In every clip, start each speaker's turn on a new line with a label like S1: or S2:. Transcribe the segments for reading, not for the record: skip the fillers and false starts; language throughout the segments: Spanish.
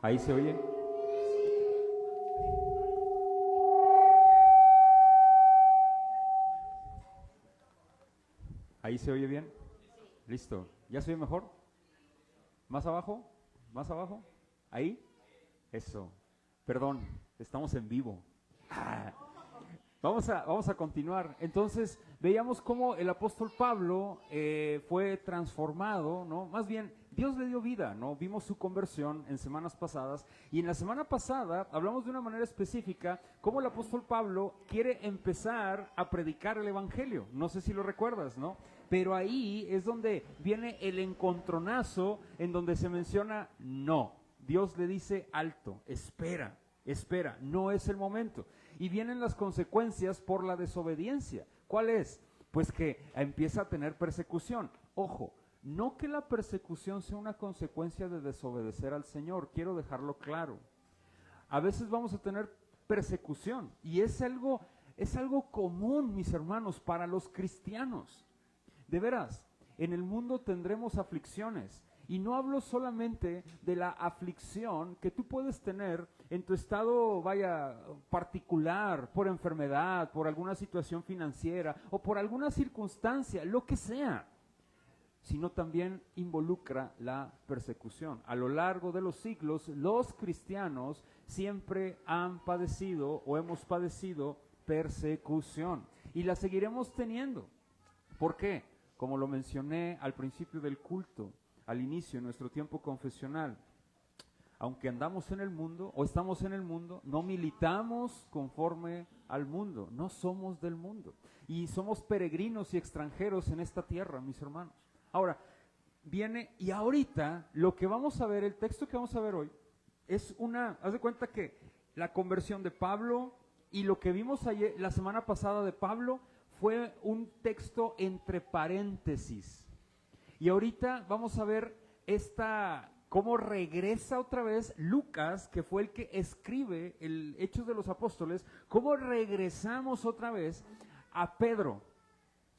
S1: ¿Ahí se oye? ¿Ahí se oye bien? Listo. ¿Ya se oye mejor? ¿Más abajo? ¿Más abajo? ¿Ahí? Eso. Perdón, estamos en vivo. Vamos a continuar. Entonces, veíamos cómo el apóstol Pablo fue transformado, ¿no? Más bien, Dios le dio vida, ¿no? Vimos su conversión en semanas pasadas, y en la semana pasada hablamos de una manera específica cómo el apóstol Pablo quiere empezar a predicar el evangelio. No sé si lo recuerdas, ¿no? Pero ahí es donde viene el encontronazo en donde se menciona no. Dios le dice alto, espera, no es el momento. Y vienen las consecuencias por la desobediencia. ¿Cuál es? Pues que empieza a tener persecución. Ojo, no que la persecución sea una consecuencia de desobedecer al Señor, quiero dejarlo claro. A veces vamos a tener persecución y es algo común, mis hermanos, para los cristianos. De veras, en el mundo tendremos aflicciones. Y no hablo solamente de la aflicción que tú puedes tener en tu estado, particular, por enfermedad, por alguna situación financiera o por alguna circunstancia, lo que sea, sino también involucra la persecución. A lo largo de los siglos, los cristianos siempre han padecido o hemos padecido persecución y la seguiremos teniendo. ¿Por qué? Como lo mencioné al principio del culto, al inicio de nuestro tiempo confesional, aunque andamos en el mundo o estamos en el mundo, no militamos conforme al mundo, no somos del mundo y somos peregrinos y extranjeros en esta tierra, mis hermanos. Ahora, viene y ahorita lo que vamos a ver, el texto que vamos a ver hoy, haz de cuenta que la conversión de Pablo y lo que vimos ayer, la semana pasada de Pablo, fue un texto entre paréntesis. Y ahorita vamos a ver cómo regresa otra vez Lucas, que fue el que escribe el Hechos de los Apóstoles, cómo regresamos otra vez a Pedro,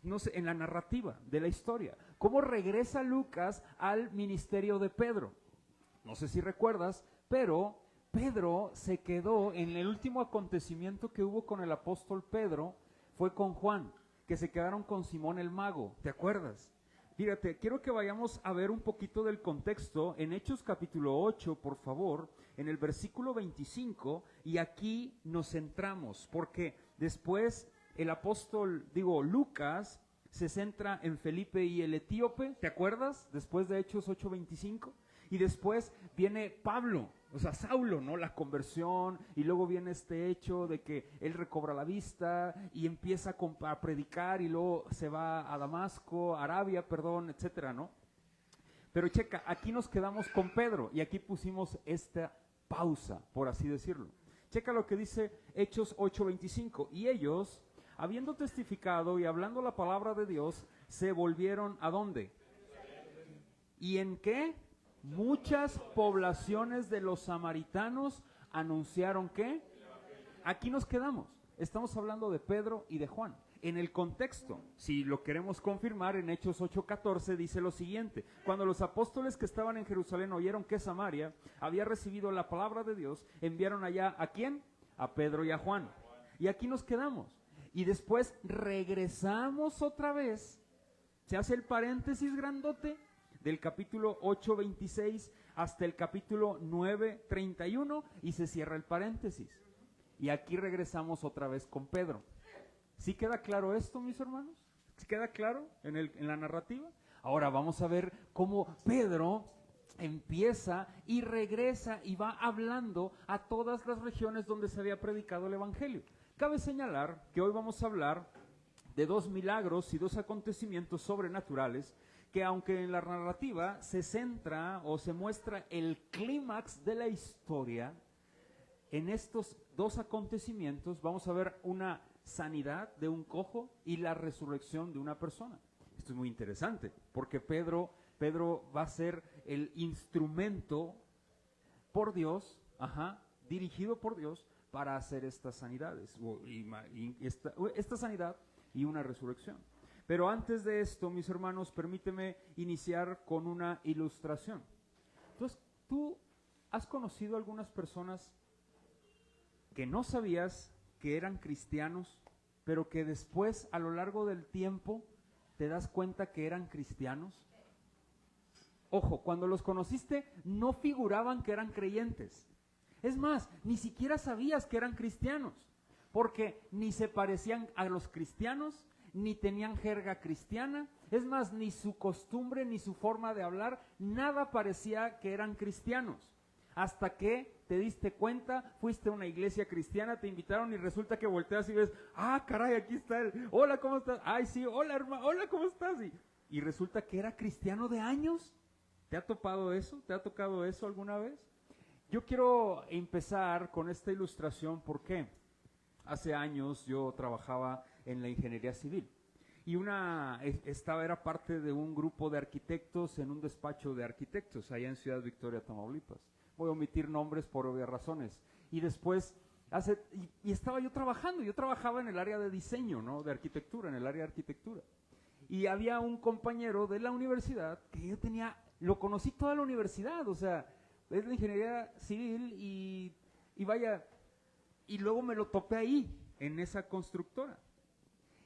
S1: no sé, en la narrativa de la historia. Cómo regresa Lucas al ministerio de Pedro. No sé si recuerdas, pero Pedro se quedó en el último acontecimiento que hubo con el apóstol Pedro, fue con Juan, que se quedaron con Simón el mago, ¿te acuerdas? Fíjate, quiero que vayamos a ver un poquito del contexto en Hechos capítulo 8, por favor, en el versículo 25, y aquí nos centramos, porque después el apóstol, Lucas, se centra en Felipe y el etíope, ¿te acuerdas? Después de Hechos 8:25, y después viene Pablo, o sea, Saulo, ¿no? La conversión, y luego viene este hecho de que él recobra la vista y empieza a predicar y luego se va a Damasco, Arabia, etcétera, ¿no? Pero checa, aquí nos quedamos con Pedro y aquí pusimos esta pausa, por así decirlo. Checa lo que dice Hechos 8:25, y ellos, habiendo testificado y hablando la palabra de Dios, se volvieron ¿a dónde? ¿Y en qué? Muchas poblaciones de los samaritanos anunciaron ¿qué? Aquí nos quedamos. Estamos hablando de Pedro y de Juan. En el contexto, si lo queremos confirmar, en Hechos 8:14 dice lo siguiente: cuando los apóstoles que estaban en Jerusalén oyeron que Samaria había recibido la palabra de Dios, enviaron allá ¿a quién? A Pedro y a Juan. Y aquí nos quedamos. Y después regresamos otra vez, se hace el paréntesis grandote, del capítulo 8:26 hasta el capítulo 9:31 y se cierra el paréntesis. Y aquí regresamos otra vez con Pedro. ¿Sí queda claro esto, mis hermanos? ¿Sí queda claro en la narrativa? Ahora vamos a ver cómo Pedro empieza y regresa y va hablando a todas las regiones donde se había predicado el evangelio. Cabe señalar que hoy vamos a hablar de 2 milagros y 2 acontecimientos sobrenaturales que, aunque en la narrativa se centra o se muestra el clímax de la historia, en estos 2 acontecimientos vamos a ver una sanidad de un cojo y la resurrección de una persona. Esto es muy interesante, porque Pedro va a ser el instrumento por Dios, dirigido por Dios para hacer estas sanidades, esta sanidad y una resurrección. Pero antes de esto, mis hermanos, permíteme iniciar con una ilustración. Entonces, tú ¿has conocido algunas personas que no sabías que eran cristianos, pero que después, a lo largo del tiempo, te das cuenta que eran cristianos? Ojo, cuando los conociste no figuraban que eran creyentes. Es más, ni siquiera sabías que eran cristianos, porque ni se parecían a los cristianos, ni tenían jerga cristiana. Es más, ni su costumbre, ni su forma de hablar, nada parecía que eran cristianos. Hasta que te diste cuenta, fuiste a una iglesia cristiana, te invitaron y resulta que volteas y ves, ah, caray, aquí está él. Hola, ¿cómo estás? Ay, sí, hola, hermano, hola, ¿cómo estás? Y resulta que era cristiano de años. ¿Te ha topado eso? ¿Te ha tocado eso alguna vez? Yo quiero empezar con esta ilustración porque hace años yo trabajaba en la ingeniería civil y era parte de un grupo de arquitectos en un despacho de arquitectos allá en Ciudad Victoria, Tamaulipas. Voy a omitir nombres por obvias razones. Y después, estaba yo trabajaba en el área de diseño, ¿no? De arquitectura, en el área de arquitectura. Y había un compañero de la universidad que yo lo conocí toda la universidad, o sea, es la ingeniería civil y vaya, y luego me lo topé ahí, en esa constructora.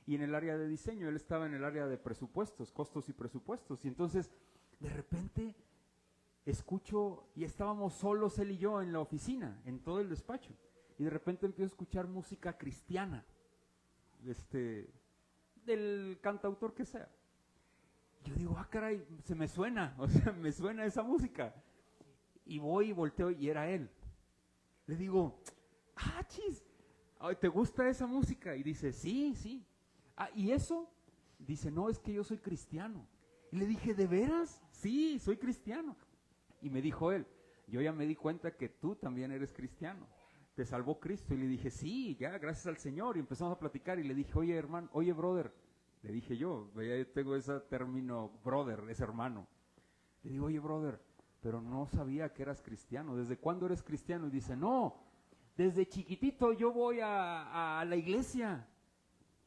S1: Y en el área de diseño, él estaba en el área de presupuestos, costos y presupuestos. Y entonces, de repente, escucho, y estábamos solos él y yo en la oficina, en todo el despacho. Y de repente empiezo a escuchar música cristiana, del cantautor que sea. Yo digo, ah, caray, se me suena, o sea, me suena esa música. Y voy y volteo y era él. Le digo, ah, chis, ¿te gusta esa música? Y dice, sí, sí. Ah, ¿y eso? Dice, no, es que yo soy cristiano. Y le dije, ¿de veras? Sí, soy cristiano. Y me dijo él, yo ya me di cuenta que tú también eres cristiano. Te salvó Cristo. Y le dije, sí, ya, gracias al Señor. Y empezamos a platicar y le dije, oye, hermano, oye, brother. Le dije yo tengo ese término, brother, es hermano. Le digo, oye, brother, pero no sabía que eras cristiano. ¿Desde cuándo eres cristiano? Y dice, no, desde chiquitito yo voy a la iglesia.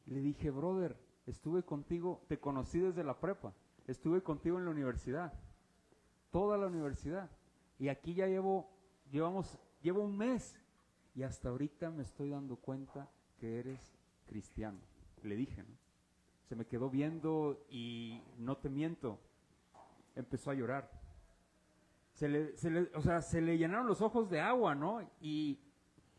S1: Le dije, brother, estuve contigo, te conocí desde la prepa, estuve contigo en la universidad, toda la universidad. Y aquí ya llevo un mes y hasta ahorita me estoy dando cuenta que eres cristiano. Le dije, ¿no? Se me quedó viendo y no te miento, empezó a llorar. Se le llenaron los ojos de agua, ¿no? Y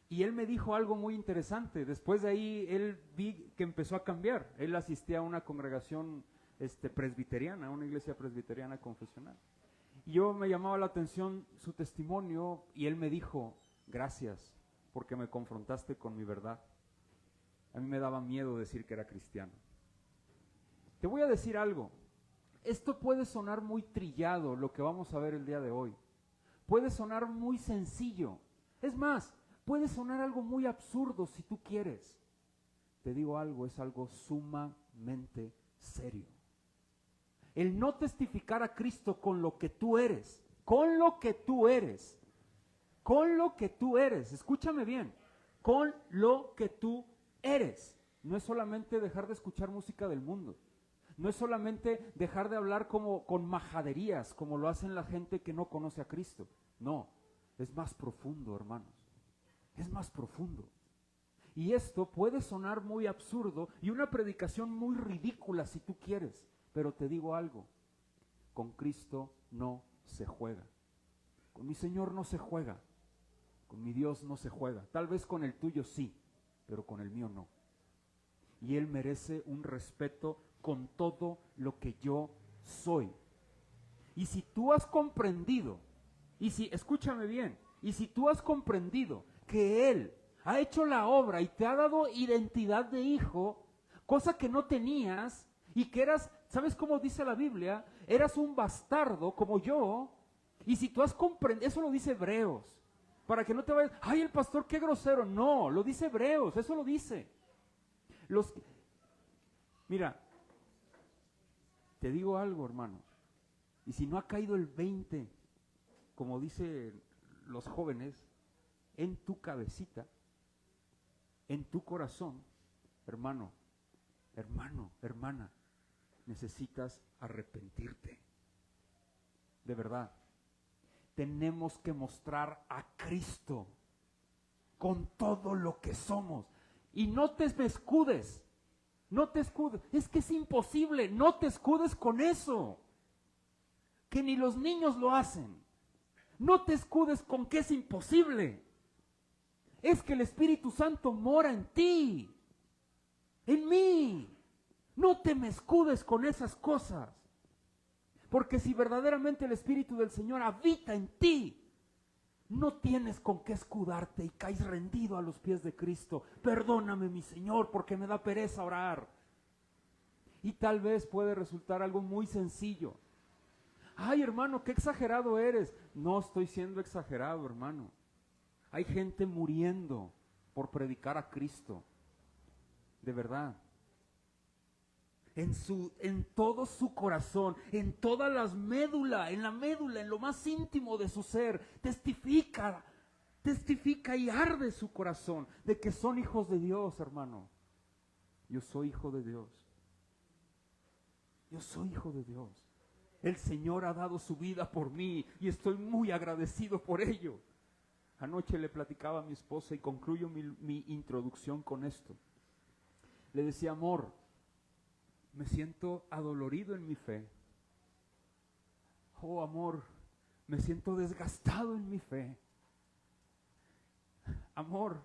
S1: él me dijo algo muy interesante. Después de ahí, él vi que empezó a cambiar. Él asistía a una congregación presbiteriana, una iglesia presbiteriana confesional. Y me llamaba la atención su testimonio y él me dijo, gracias, porque me confrontaste con mi verdad. A mí me daba miedo decir que era cristiano. Te voy a decir algo. Esto puede sonar muy trillado, lo que vamos a ver el día de hoy. Puede sonar muy sencillo. Es más, puede sonar algo muy absurdo si tú quieres. Te digo algo, es algo sumamente serio. El no testificar a Cristo con lo que tú eres, escúchame bien, con lo que tú eres. No es solamente dejar de escuchar música del mundo. No es solamente dejar de hablar con majaderías, como lo hacen la gente que no conoce a Cristo. No, es más profundo, hermanos. Es más profundo. Y esto puede sonar muy absurdo y una predicación muy ridícula si tú quieres. Pero te digo algo, con Cristo no se juega. Con mi Señor no se juega. Con mi Dios no se juega. Tal vez con el tuyo sí, pero con el mío no. Y Él merece un respeto con todo lo que yo soy. Y si tú has comprendido, escúchame bien, y si tú has comprendido que Él ha hecho la obra y te ha dado identidad de hijo, cosa que no tenías, y que eras, ¿sabes cómo dice la Biblia? Eras un bastardo como yo, y si tú has comprendido, eso lo dice Hebreos, para que no te vayas, ay, el pastor qué grosero, no, lo dice Hebreos, eso lo dice. Mira, te digo algo, hermano, y si no ha caído el 20, como dicen los jóvenes, en tu cabecita, en tu corazón, hermano, hermana, necesitas arrepentirte. De verdad. tenemos que mostrar a Cristo con todo lo que somos. Y no te escudes, no te escudes. Es que es imposible, no te escudes con eso. Que ni los niños lo hacen. No te escudes con que es imposible. Es que el Espíritu Santo mora en ti, en mí. No te me escudes con esas cosas. Porque si verdaderamente el Espíritu del Señor habita en ti, no tienes con qué escudarte y caes rendido a los pies de Cristo. Perdóname, mi Señor, porque me da pereza orar. Y tal vez puede resultar algo muy sencillo. Ay, hermano, qué exagerado eres. No estoy siendo exagerado, hermano. Hay gente muriendo por predicar a Cristo. De verdad. En todo su corazón, en todas las médulas, en la médula, en lo más íntimo de su ser, testifica y arde su corazón de que son hijos de Dios, hermano. Yo soy hijo de Dios. Yo soy hijo de Dios. El Señor ha dado su vida por mí y estoy muy agradecido por ello. Anoche le platicaba a mi esposa y concluyo mi introducción con esto. Le decía, amor, me siento adolorido en mi fe. Oh, amor, me siento desgastado en mi fe. Amor,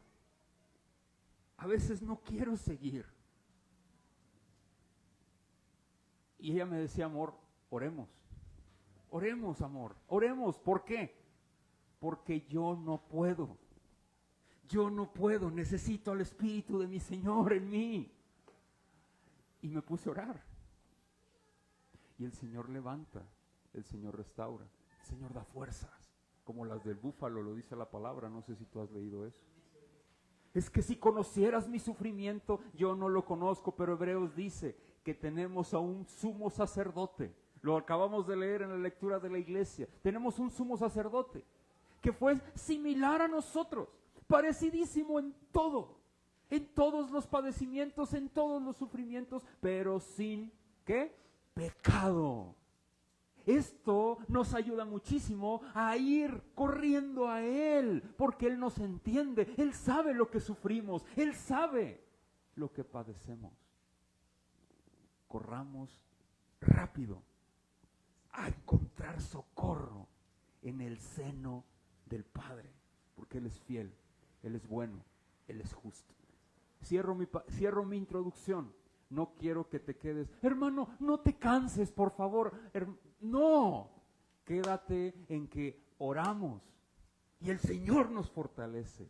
S1: a veces no quiero seguir. Y ella me decía, amor, oremos. Oremos, amor, oremos. ¿Por qué? Porque yo no puedo. Yo no puedo, necesito al Espíritu de mi Señor en mí. Y me puse a orar. Y el Señor levanta, el Señor restaura, el Señor da fuerzas, como las del búfalo, lo dice la palabra, no sé si tú has leído eso. Es que si conocieras mi sufrimiento, yo no lo conozco, pero Hebreos dice que tenemos a un sumo sacerdote. Lo acabamos de leer en la lectura de la iglesia. Tenemos un sumo sacerdote que fue similar a nosotros, parecidísimo en todo. En todos los padecimientos, en todos los sufrimientos, pero sin, ¿qué? Pecado. Esto nos ayuda muchísimo a ir corriendo a Él, porque Él nos entiende, Él sabe lo que sufrimos, Él sabe lo que padecemos. Corramos rápido a encontrar socorro en el seno del Padre, porque Él es fiel, Él es bueno, Él es justo. Cierro mi introducción. No quiero que te quedes. Hermano, no te canses, por favor. No, quédate en que oramos y el Señor nos fortalece.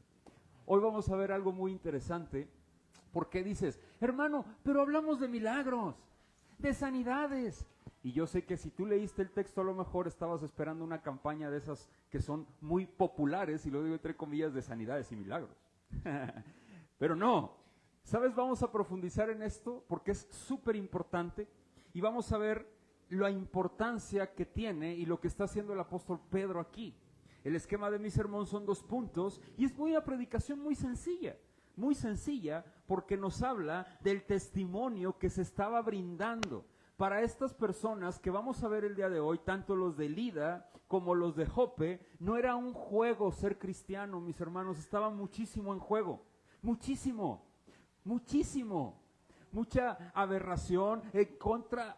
S1: Hoy vamos a ver algo muy interesante. ¿Por qué dices, hermano, pero hablamos de milagros, de sanidades? Y yo sé que si tú leíste el texto, a lo mejor estabas esperando una campaña de esas que son muy populares, y lo digo entre comillas, de sanidades y milagros. Pero no, ¿sabes? Vamos a profundizar en esto porque es súper importante y vamos a ver la importancia que tiene y lo que está haciendo el apóstol Pedro aquí. El esquema de mi sermón son 2 puntos y es una predicación muy sencilla porque nos habla del testimonio que se estaba brindando para estas personas que vamos a ver el día de hoy, tanto los de Lida como los de Jope. No era un juego ser cristiano, mis hermanos, estaba muchísimo en juego. Muchísimo, mucha aberración,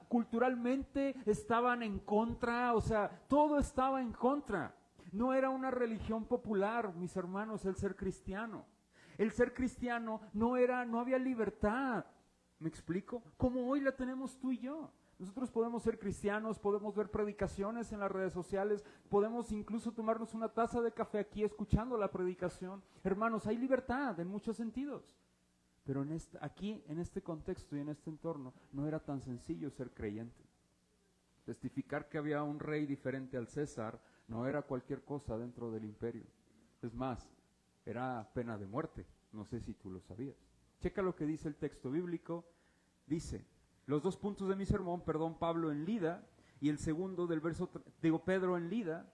S1: culturalmente estaban en contra, o sea, todo estaba en contra. No era una religión popular, mis hermanos, el ser cristiano. El ser cristiano no había libertad, ¿me explico? Como hoy la tenemos tú y yo. Nosotros podemos ser cristianos, podemos ver predicaciones en las redes sociales, podemos incluso tomarnos una taza de café aquí escuchando la predicación. Hermanos, hay libertad en muchos sentidos, pero aquí, en este contexto y en este entorno, no era tan sencillo ser creyente. Testificar que había un rey diferente al César no era cualquier cosa dentro del imperio. Es más, era pena de muerte, no sé si tú lo sabías. Checa lo que dice el texto bíblico, dice... Los 2 puntos de mi sermón, Pablo en Lida, y el segundo del Pedro en Lida,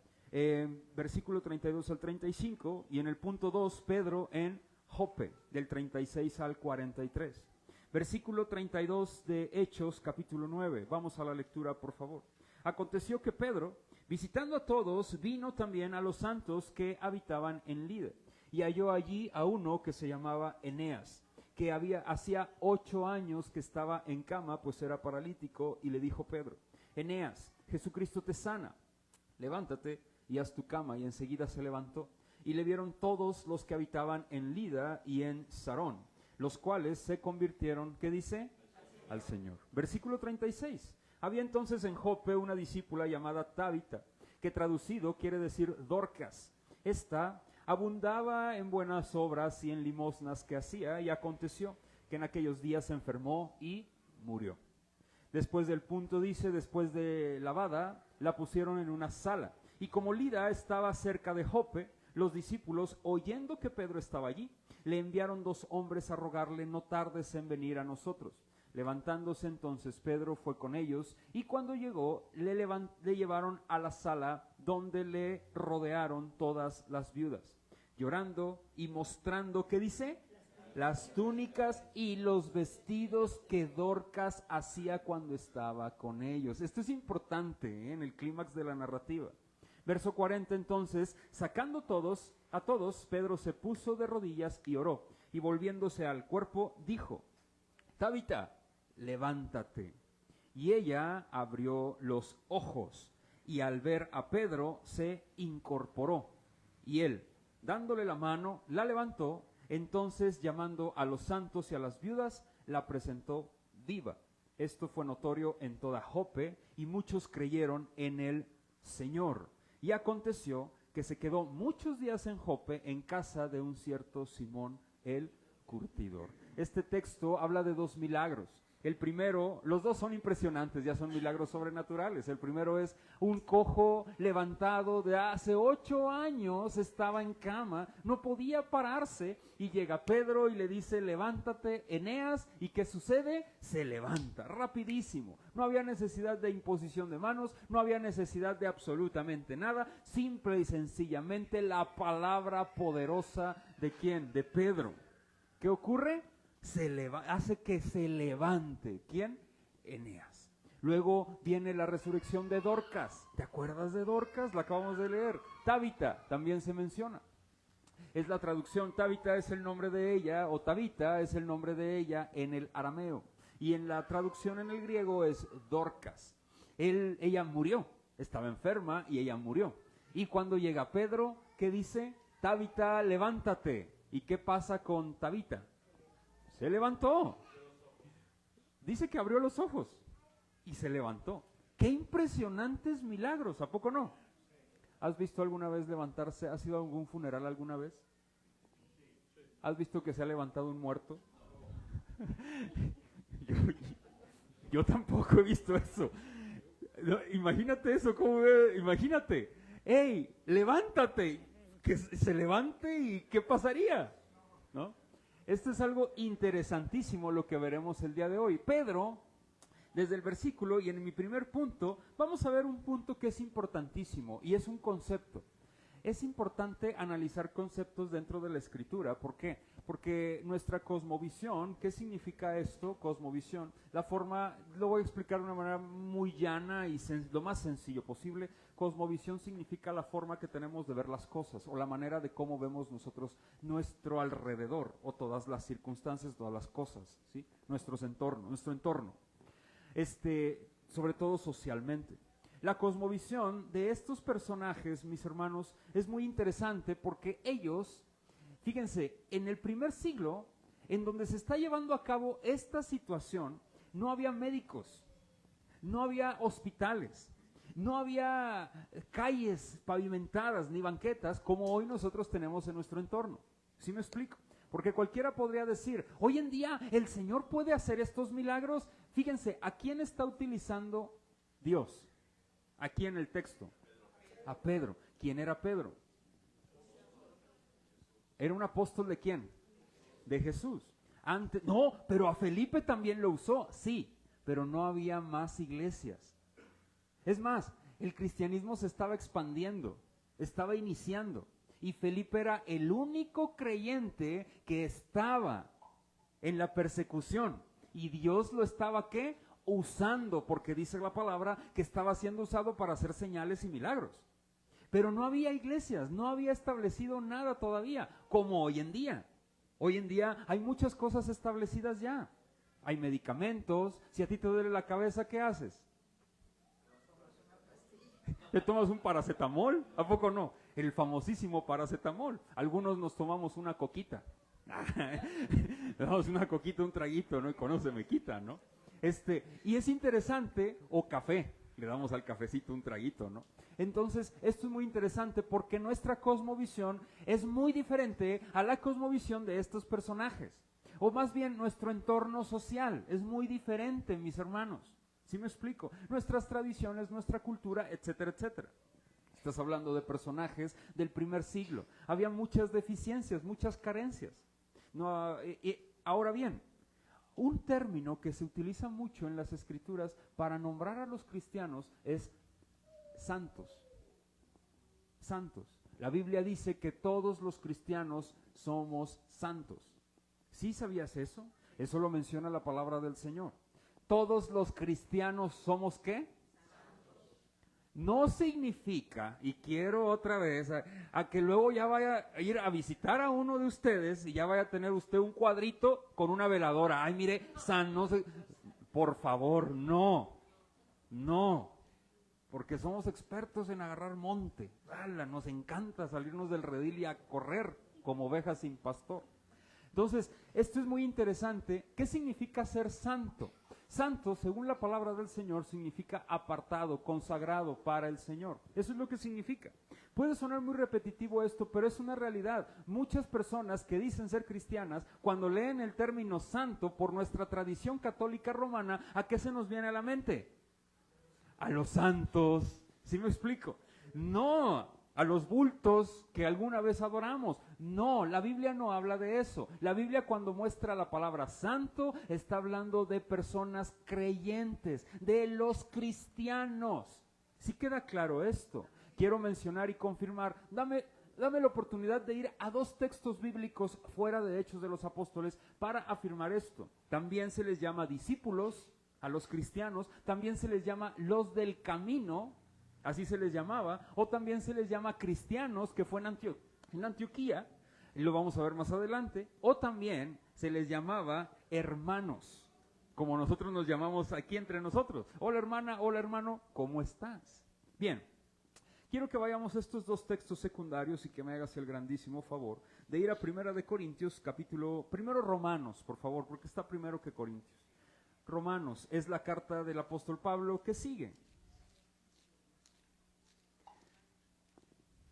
S1: versículo 32 al 35, y en el punto 2, Pedro en Jope, del 36 al 43. Versículo 32 de Hechos, capítulo 9. Vamos a la lectura, por favor. Aconteció que Pedro, Visitando a todos, vino también a los santos que habitaban en Lida, y halló allí a uno que se llamaba Eneas, que hacía 8 años que estaba en cama, pues era paralítico, y le dijo Pedro: Eneas, Jesucristo te sana, levántate y haz tu cama. Y enseguida se levantó, y le vieron todos los que habitaban en Lida y en Sarón, los cuales se convirtieron, ¿qué dice? Al Señor. Versículo 36. Había entonces en Jope una discípula llamada Tabita, que traducido quiere decir Dorcas. Esta abundaba en buenas obras y en limosnas que hacía, y aconteció que en aquellos días se enfermó y murió. Después del punto dice, después de lavada, la pusieron en una sala. Y como Lida estaba cerca de Jope, los discípulos, oyendo que Pedro estaba allí, le enviaron 2 hombres a rogarle: no tardes en venir a nosotros. Levantándose entonces Pedro fue con ellos, y cuando llegó le llevaron a la sala, donde le rodearon todas las viudas, llorando y mostrando, ¿qué dice? Las túnicas y los vestidos que Dorcas hacía cuando estaba con ellos. Esto es importante, en el clímax de la narrativa. Verso 40, entonces, sacando a todos, Pedro se puso de rodillas y oró, y volviéndose al cuerpo, dijo: Tabita, levántate. Y ella abrió los ojos, y al ver a Pedro se incorporó. Y él, dándole la mano, la levantó. Entonces, llamando a los santos y a las viudas, la presentó viva. Esto fue notorio en toda Jope, y muchos creyeron en el Señor. Y aconteció que se quedó muchos días en Jope, en casa de un cierto Simón el curtidor. Este texto habla de 2 milagros. El primero, los 2 son impresionantes, ya son milagros sobrenaturales. El primero es un cojo levantado de hace 8 años, estaba en cama, no podía pararse, y llega Pedro y le dice: levántate, Eneas. ¿Y qué sucede? Se levanta, rapidísimo. No había necesidad de imposición de manos, no había necesidad de absolutamente nada, simple y sencillamente la palabra poderosa ¿de quién? De Pedro. ¿Qué ocurre? Hace que se levante. ¿Quién? Eneas. Luego viene la resurrección de Dorcas. ¿Te acuerdas de Dorcas? La acabamos de leer. Tabita también se menciona. Es la traducción, Tabita es el nombre de ella, o Tabita es el nombre de ella en el arameo. Y en la traducción en el griego es Dorcas. Ella murió, estaba enferma y ella murió. Y cuando llega Pedro, ¿qué dice? Tabita, levántate. ¿Y qué pasa con Tabita? Se levantó. Dice que abrió los ojos y se levantó. ¡Qué impresionantes milagros! ¿A poco no? ¿Has visto alguna vez levantarse? ¿Has ido a algún funeral alguna vez? ¿Has visto que se ha levantado un muerto? yo tampoco he visto eso. No, imagínate eso, imagínate. ¡Ey, levántate! Que se levante, y ¿qué pasaría? ¿No? Esto es algo interesantísimo, lo que veremos el día de hoy. Pedro, desde el versículo, y en mi primer punto, vamos a ver un punto que es importantísimo, y es un concepto. Es importante analizar conceptos dentro de la Escritura. ¿Por qué? Porque nuestra cosmovisión, ¿qué significa esto? Cosmovisión, la forma, lo voy a explicar de una manera muy llana y lo más sencillo posible. Cosmovisión significa la forma que tenemos de ver las cosas, o la manera de cómo vemos nosotros nuestro alrededor, o todas las circunstancias, todas las cosas, ¿sí? Nuestro entorno, sobre todo socialmente. La cosmovisión de estos personajes, mis hermanos, es muy interesante porque ellos, fíjense, en el primer siglo, en donde se está llevando a cabo esta situación, no había médicos, no había hospitales, no había calles pavimentadas ni banquetas como hoy nosotros tenemos en nuestro entorno. ¿Sí me explico? Porque cualquiera podría decir, hoy en día el Señor puede hacer estos milagros. Fíjense, ¿a quién está utilizando Dios? Aquí en el texto, a Pedro. ¿Quién era Pedro? ¿Era un apóstol de quién? De Jesús. No, pero a Felipe también lo usó, sí, pero no había más iglesias. Es más, el cristianismo se estaba expandiendo, estaba iniciando, y Felipe era el único creyente que estaba en la persecución, y Dios lo estaba, ¿qué? usando, porque dice la palabra que estaba siendo usado para hacer señales y milagros. Pero no había iglesias, no había establecido nada todavía, como hoy en día. Hoy en día hay muchas cosas establecidas ya. Hay medicamentos. Si a ti te duele la cabeza, ¿qué haces? ¿Te tomas un paracetamol? ¿A poco no? El famosísimo paracetamol. Algunos nos tomamos una coquita. Le damos una coquita, un traguito, ¿no? Y con eso se me quita, ¿no? Y es interesante, o café, le damos al cafecito un traguito, ¿no? Entonces, esto es muy interesante porque nuestra cosmovisión es muy diferente a la cosmovisión de estos personajes. O más bien, nuestro entorno social es muy diferente, mis hermanos. ¿Sí me explico? Nuestras tradiciones, nuestra cultura, etcétera, etcétera. Estás hablando de personajes del primer siglo. Había muchas deficiencias, muchas carencias. No, ahora bien, un término que se utiliza mucho en las escrituras para nombrar a los cristianos es santos. Santos. La Biblia dice que todos los cristianos somos santos. ¿Sí sabías eso? Eso lo menciona la palabra del Señor. Todos los cristianos somos ¿qué? No significa, y quiero otra vez, a que luego ya vaya a ir a visitar a uno de ustedes y ya vaya a tener usted un cuadrito con una veladora. Ay, mire, no sé. Por favor, no, porque somos expertos en agarrar monte. ¡Hala! Nos encanta salirnos del redil y a correr como ovejas sin pastor. Entonces, esto es muy interesante. ¿Qué significa ser santo? Santo, según la palabra del Señor, significa apartado, consagrado para el Señor. Eso es lo que significa. Puede sonar muy repetitivo esto, pero es una realidad. Muchas personas que dicen ser cristianas, cuando leen el término santo por nuestra tradición católica romana, ¿a qué se nos viene a la mente? A los santos. ¿Sí me explico? No, a los bultos que alguna vez adoramos. No, la Biblia no habla de eso. La Biblia, cuando muestra la palabra santo, está hablando de personas creyentes, de los cristianos. ¿Sí queda claro esto? Quiero mencionar y confirmar. Dame la oportunidad de ir a 2 textos bíblicos fuera de Hechos de los Apóstoles para afirmar esto. También se les llama discípulos a los cristianos, también se les llama los del camino, así se les llamaba, o también se les llama cristianos, que fue en Antioquía, y lo vamos a ver más adelante, o también se les llamaba hermanos, como nosotros nos llamamos aquí entre nosotros. Hola hermana, hola hermano, ¿cómo estás? Bien, quiero que vayamos a estos 2 textos secundarios y que me hagas el grandísimo favor de ir a Primera de Corintios, primero Romanos, por favor, porque está primero que Corintios. Romanos es la carta del apóstol Pablo que sigue.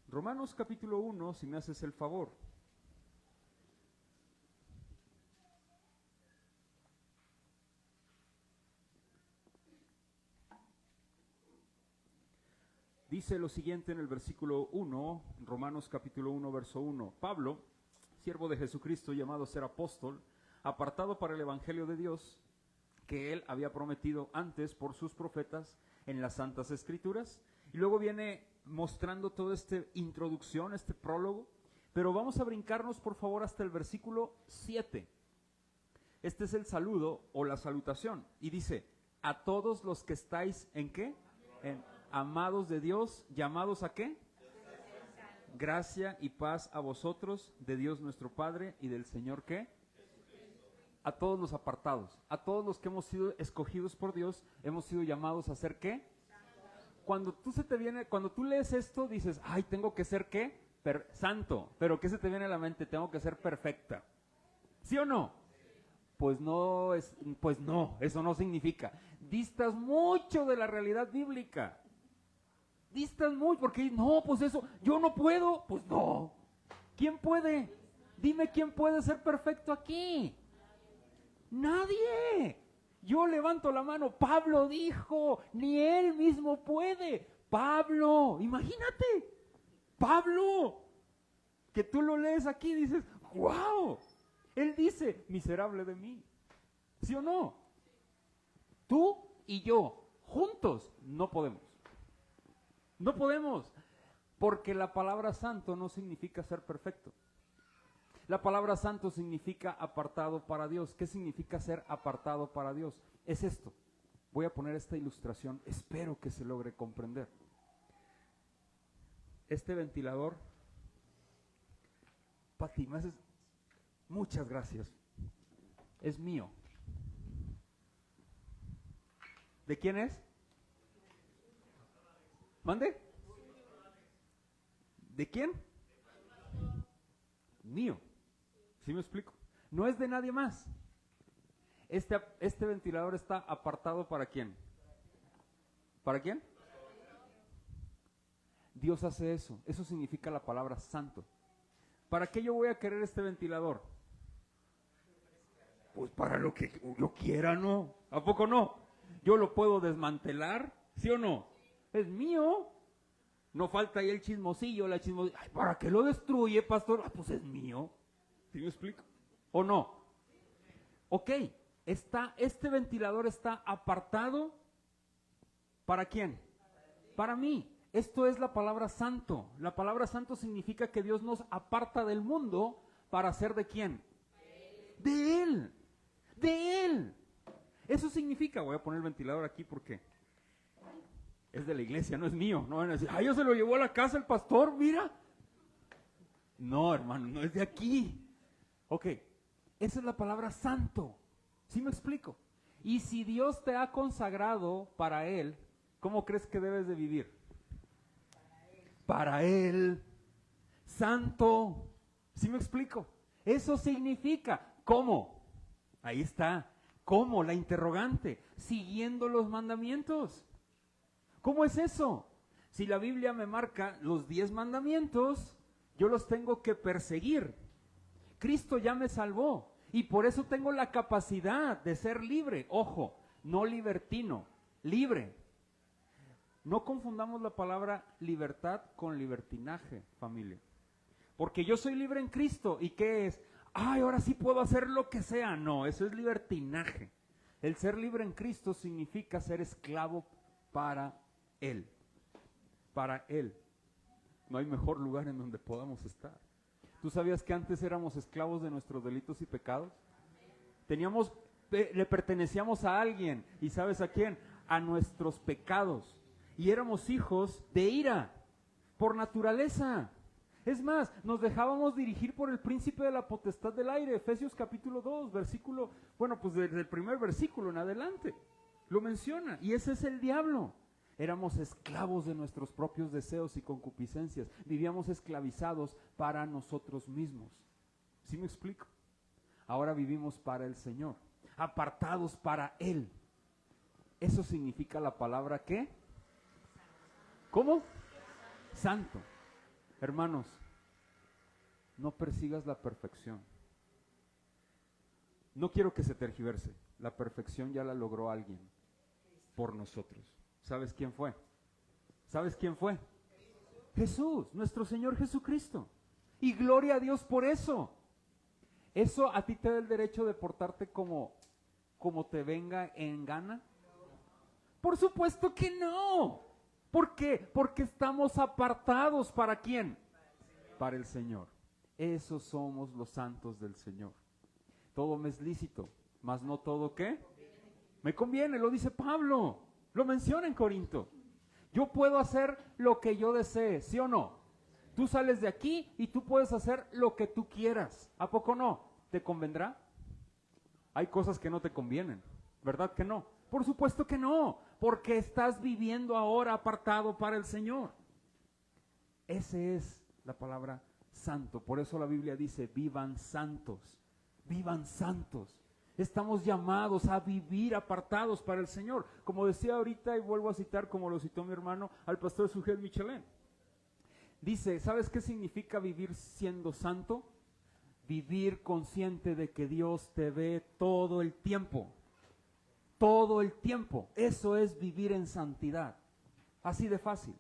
S1: Romanos capítulo 1, si me haces el favor. Dice lo siguiente en el versículo 1, Romanos capítulo 1, verso 1. Pablo, siervo de Jesucristo, llamado a ser apóstol, apartado para el evangelio de Dios, que él había prometido antes por sus profetas en las Santas Escrituras. Y luego viene mostrando toda esta introducción, este prólogo, pero vamos a brincarnos por favor hasta el versículo 7. Este es el saludo o la salutación, y dice: a todos los que estáis, ¿en qué? Amados de Dios, llamados ¿a qué? Gracia y paz a vosotros, de Dios nuestro Padre y del Señor ¿qué? A todos los apartados, a todos los que hemos sido escogidos por Dios, hemos sido llamados a ser ¿qué? Cuando tú lees esto, dices, ay, tengo que ser ¿qué? Santo. Pero ¿qué se te viene a la mente? Tengo que ser perfecta. ¿Sí o no? Pues no, eso no significa. Distas mucho de la realidad bíblica. Distas mucho, porque no, pues eso, yo no puedo, pues no. ¿Quién puede? Dime quién puede ser perfecto aquí. Nadie. Yo levanto la mano. Pablo dijo, ni él mismo puede. Pablo, imagínate. Pablo, que tú lo lees aquí y dices, wow. Él dice, miserable de mí. ¿Sí o no? Tú y yo, juntos, no podemos. No podemos. Porque la palabra santo no significa ser perfecto. La palabra santo significa apartado para Dios. ¿Qué significa ser apartado para Dios? Es esto. Voy a poner esta ilustración, espero que se logre comprender. Este ventilador, Pati, me haces, muchas gracias, es mío. ¿De quién es? ¿Mande? ¿De quién? Mío. ¿Sí me explico? No es de nadie más. Este ventilador está apartado ¿para quién? ¿Para quién? Dios hace eso. Eso significa la palabra santo. ¿Para qué yo voy a querer este ventilador? Pues para lo que yo quiera, ¿no? ¿A poco no? Yo lo puedo desmantelar, ¿sí o no? Es mío. No falta ahí el chismosillo, la chismosillo. Ay, ¿para qué lo destruye, pastor? Ah, pues es mío. ¿Sí me explico? ¿O no? Ok, este ventilador está apartado. ¿Para quién? Para mí. Esto es la palabra santo. La palabra santo significa que Dios nos aparta del mundo para ser ¿de quién? De Él. De Él. Eso significa, voy a poner el ventilador aquí porque es de la iglesia, no es mío. No van a decir, yo se lo llevó a la casa el pastor, mira. No, hermano, no es de aquí. Ok, esa es la palabra santo. ¿Sí me explico? Y si Dios te ha consagrado para Él, ¿cómo crees que debes de vivir? Para Él. Santo. ¿Sí me explico? Eso significa, ¿cómo? Ahí está. ¿Cómo? La interrogante. Siguiendo los mandamientos. ¿Cómo es eso? Si la Biblia me marca los 10 mandamientos, yo los tengo que perseguir. Cristo ya me salvó y por eso tengo la capacidad de ser libre. Ojo, no libertino, libre. No confundamos la palabra libertad con libertinaje, familia. Porque yo soy libre en Cristo. ¿Y qué es? Ahora sí puedo hacer lo que sea. No, eso es libertinaje. El ser libre en Cristo significa ser esclavo para Él. Para Él. No hay mejor lugar en donde podamos estar. ¿Tú sabías que antes éramos esclavos de nuestros delitos y pecados? Le pertenecíamos a alguien. ¿Y sabes a quién? A nuestros pecados. Y éramos hijos de ira, por naturaleza. Es más, nos dejábamos dirigir por el príncipe de la potestad del aire. Efesios capítulo 2, versículo, pues desde el primer versículo en adelante. Lo menciona. Y ese es el diablo. Éramos esclavos de nuestros propios deseos y concupiscencias. Vivíamos esclavizados para nosotros mismos. ¿Sí me explico? Ahora vivimos para el Señor, apartados para Él. Eso significa la palabra ¿qué? ¿Cómo? Santo. Hermanos, no persigas la perfección. No quiero que se tergiverse. La perfección ya la logró alguien por nosotros. ¿Sabes quién fue? ¿Sabes quién fue? Jesús, nuestro Señor Jesucristo. Y gloria a Dios por eso. ¿Eso a ti te da el derecho de portarte como te venga en gana? Por supuesto que no. ¿Por qué? Porque estamos apartados ¿para quién? Para el Señor. Esos somos los santos del Señor. Todo me es lícito, mas no todo ¿qué? Me conviene, lo dice Pablo. Lo menciona en Corinto. Yo puedo hacer lo que yo desee, ¿sí o no? Tú sales de aquí y tú puedes hacer lo que tú quieras. ¿A poco no? ¿Te convendrá? Hay cosas que no te convienen, ¿verdad que no? Por supuesto que no, porque estás viviendo ahora apartado para el Señor. Esa es la palabra santo. Por eso la Biblia dice, vivan santos, vivan santos. Estamos llamados a vivir apartados para el Señor. Como decía ahorita, y vuelvo a citar, como lo citó mi hermano, al pastor Sujel Michelén. Dice, ¿sabes qué significa vivir siendo santo? Vivir consciente de que Dios te ve todo el tiempo. Todo el tiempo. Eso es vivir en santidad. Así de fácil.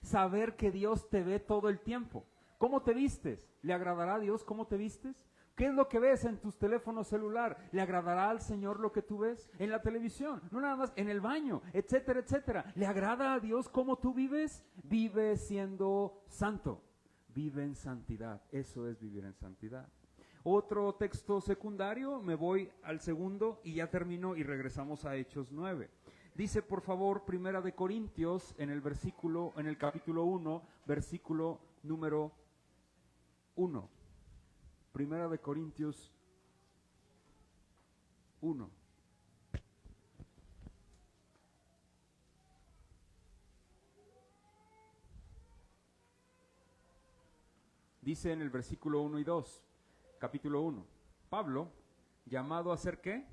S1: Saber que Dios te ve todo el tiempo. ¿Cómo te vistes? ¿Le agradará a Dios cómo te vistes? ¿Qué es lo que ves en tus teléfonos celular? ¿Le agradará al Señor lo que tú ves? En la televisión, no nada más, en el baño, etcétera, etcétera. ¿Le agrada a Dios cómo tú vives? Vive siendo santo. Vive en santidad. Eso es vivir en santidad. Otro texto secundario, me voy al segundo y ya termino y regresamos a Hechos 9. Dice, por favor, Primera de Corintios, en el capítulo 1, versículo número 1. Primera de Corintios 1. Dice en el versículo 1 y 2, capítulo 1, Pablo, llamado a ser ¿qué?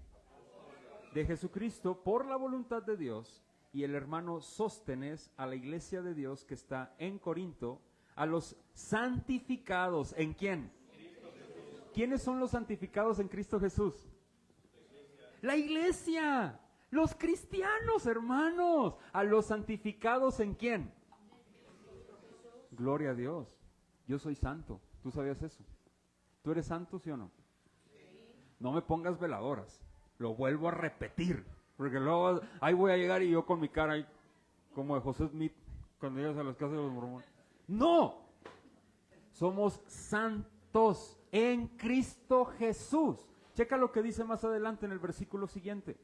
S1: De Jesucristo por la voluntad de Dios, y el hermano Sóstenes a la iglesia de Dios que está en Corinto, a los santificados, ¿en quién? ¿Quiénes son los santificados en Cristo Jesús? La iglesia, los cristianos, hermanos, a los santificados ¿en quién? Gloria a Dios. Yo soy santo, ¿tú sabías eso? ¿Tú eres santo, sí o no? No me pongas veladoras, lo vuelvo a repetir, porque luego ahí voy a llegar y yo con mi cara ahí, como de José Smith, cuando llegas a las casas de los mormones. ¡No! Somos santos en Cristo Jesús. Checa lo que dice más adelante en el versículo siguiente.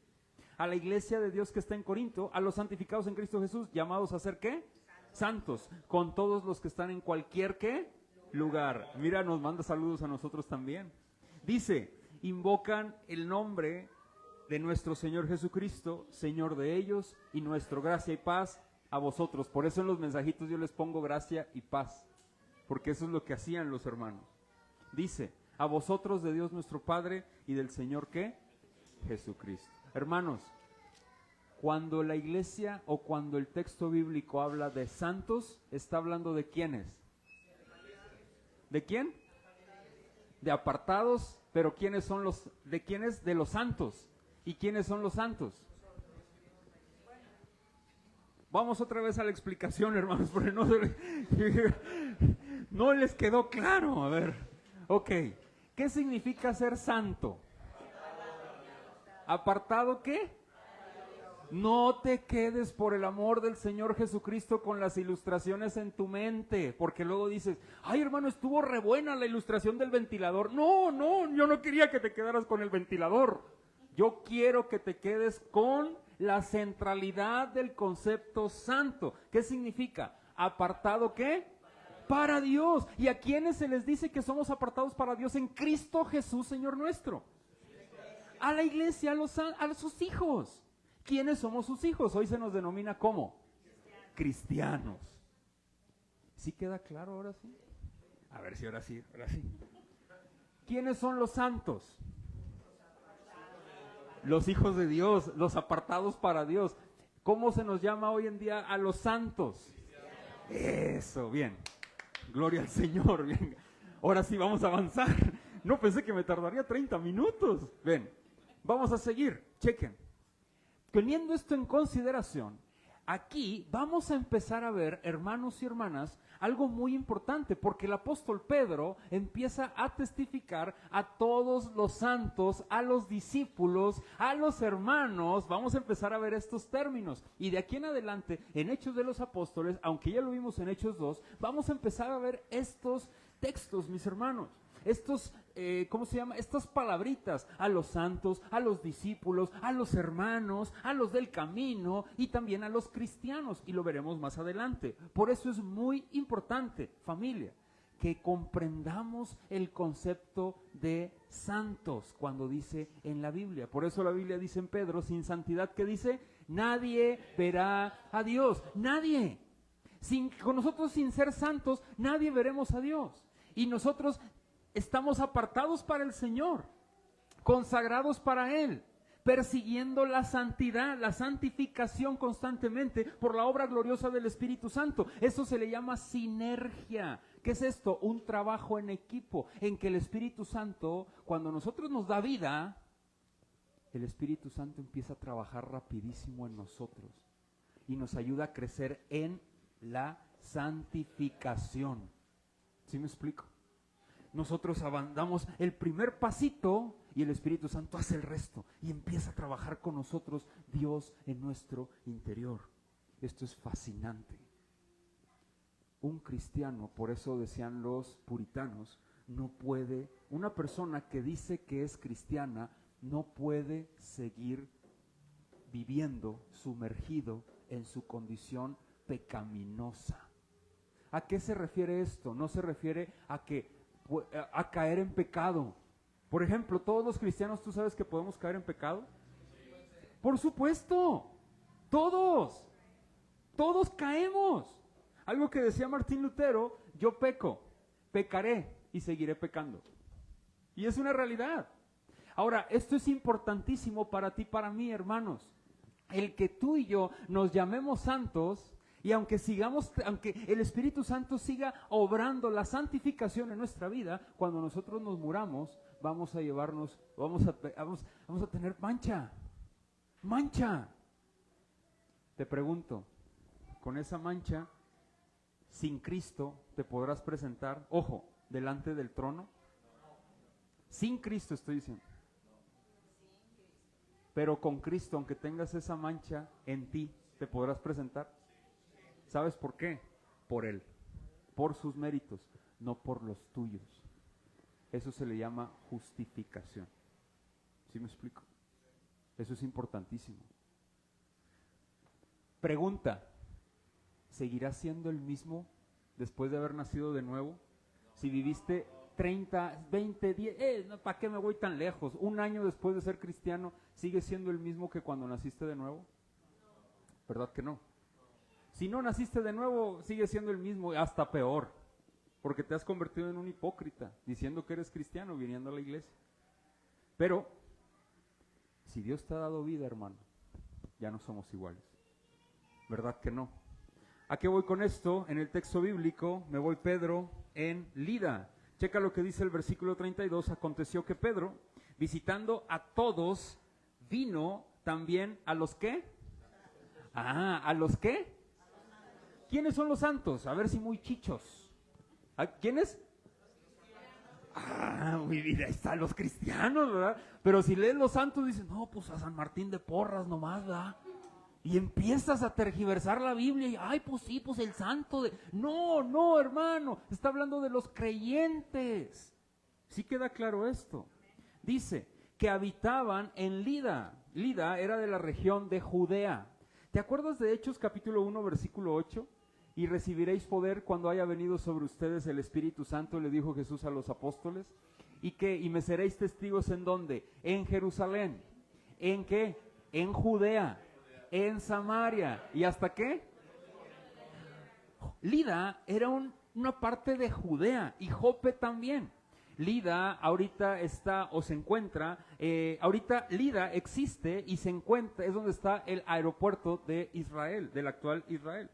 S1: A la iglesia de Dios que está en Corinto, a los santificados en Cristo Jesús, llamados a ser ¿qué? Santos, con todos los que están en cualquier ¿qué? Lugar. Mira, nos manda saludos a nosotros también. Dice, invocan el nombre de nuestro Señor Jesucristo, Señor de ellos, y nuestro gracia y paz a vosotros. Por eso en los mensajitos yo les pongo gracia y paz, porque eso es lo que hacían los hermanos. Dice, a vosotros de Dios nuestro Padre y del Señor ¿qué? Jesucristo. Hermanos, cuando la iglesia o cuando el texto bíblico habla de santos, está hablando de quiénes. ¿De quién? De apartados, pero ¿quiénes son los, de quiénes? De los santos. ¿Y quiénes son los santos? Vamos otra vez a la explicación, hermanos, porque no les quedó claro. A ver, ok, ¿qué significa ser santo? ¿Apartado qué? No te quedes, por el amor del Señor Jesucristo, con las ilustraciones en tu mente, porque luego dices, ay hermano, estuvo re buena la ilustración del ventilador. No, yo no quería que te quedaras con el ventilador. Yo quiero que te quedes con la centralidad del concepto santo. ¿Qué significa? ¿Apartado qué? Para Dios. ¿Y a quiénes se les dice que somos apartados para Dios? En Cristo Jesús, Señor nuestro. A la iglesia, a sus hijos. ¿Quiénes somos sus hijos? Hoy se nos denomina ¿cómo? Cristianos. ¿Sí queda claro ahora sí? A ver si ahora sí. ¿Quiénes son los santos? Los hijos de Dios, los apartados para Dios. ¿Cómo se nos llama hoy en día a los santos? Eso, bien. Gloria al Señor, bien. Ahora sí vamos a avanzar. No pensé que me tardaría 30 minutos. Ven, vamos a seguir. Chequen. Teniendo esto en consideración, aquí vamos a empezar a ver, hermanos y hermanas, algo muy importante, porque el apóstol Pedro empieza a testificar a todos los santos, a los discípulos, a los hermanos. Vamos a empezar a ver estos términos. Y de aquí en adelante, en Hechos de los Apóstoles, aunque ya lo vimos en Hechos 2, vamos a empezar a ver estos textos, mis hermanos. Estos, estas palabritas, a los santos, a los discípulos, a los hermanos, a los del camino y también a los cristianos, y lo veremos más adelante. Por eso es muy importante, familia, que comprendamos el concepto de santos cuando dice en la Biblia. Por eso la Biblia dice en Pedro, sin santidad, ¿qué dice? Nadie verá a Dios, nadie. Con nosotros sin ser santos, nadie veremos a Dios. Y nosotros estamos apartados para el Señor, consagrados para Él, persiguiendo la santidad, la santificación constantemente por la obra gloriosa del Espíritu Santo. Eso se le llama sinergia. ¿Qué es esto? Un trabajo en equipo, en que el Espíritu Santo, cuando nosotros nos da vida, el Espíritu Santo empieza a trabajar rapidísimo en nosotros y nos ayuda a crecer en la santificación. ¿Sí me explico? Nosotros damos el primer pasito y el Espíritu Santo hace el resto y empieza a trabajar con nosotros Dios en nuestro interior. Esto es fascinante. Un cristiano, por eso decían los puritanos, no puede, una persona que dice que es cristiana, no puede seguir viviendo sumergido en su condición pecaminosa. ¿A qué se refiere esto? No se refiere a caer en pecado. Por ejemplo, todos los cristianos, ¿tú sabes que podemos caer en pecado? Por supuesto, todos caemos. Algo que decía Martín Lutero: yo peco, pecaré y seguiré pecando. Y es una realidad. Ahora, esto es importantísimo para ti, para mí, hermanos. El que tú y yo nos llamemos santos, y aunque el Espíritu Santo siga obrando la santificación en nuestra vida, cuando nosotros nos muramos, vamos a tener mancha. Te pregunto, con esa mancha, sin Cristo, ¿te podrás presentar, ojo, delante del trono? Sin Cristo estoy diciendo. Pero con Cristo, aunque tengas esa mancha en ti, ¿te podrás presentar? ¿Sabes por qué? Por Él, por sus méritos, no por los tuyos. Eso se le llama justificación. ¿Sí me explico? Eso es importantísimo. Pregunta: ¿seguirás siendo el mismo después de haber nacido de nuevo? Si viviste 30, 20, 10, ¿para qué me voy tan lejos? Un año después de ser cristiano, ¿sigues siendo el mismo que cuando naciste de nuevo? ¿Verdad que no? Si no naciste de nuevo, sigues siendo el mismo, hasta peor, porque te has convertido en un hipócrita, diciendo que eres cristiano, viniendo a la iglesia. Pero, si Dios te ha dado vida, hermano, ya no somos iguales. ¿Verdad que no? ¿A qué voy con esto? En el texto bíblico, me voy Pedro en Lida. Checa lo que dice el versículo 32. Aconteció que Pedro, visitando a todos, vino también a los ¿qué? ¿A los qué? ¿Quiénes son los santos? A ver si muy chichos. ¿Quiénes? Muy bien, ahí están los cristianos, ¿verdad? Pero si lees los santos, dices, no, pues a San Martín de Porras nomás, ¿verdad? Y empiezas a tergiversar la Biblia y, ay, pues sí, pues el santo de... No, hermano, está hablando de los creyentes. ¿Sí queda claro esto? Dice que habitaban en Lida. Lida era de la región de Judea. ¿Te acuerdas de Hechos capítulo 1, versículo 8? Y recibiréis poder cuando haya venido sobre ustedes el Espíritu Santo, le dijo Jesús a los apóstoles. Y me seréis testigos, ¿en dónde? En Jerusalén. ¿En qué? En Judea, en Samaria. ¿Y hasta qué? Lida era una parte de Judea, y Jope también. Lida ahorita está o se encuentra, ahorita Lida existe y se encuentra, es donde está el aeropuerto de Israel, del actual Israel.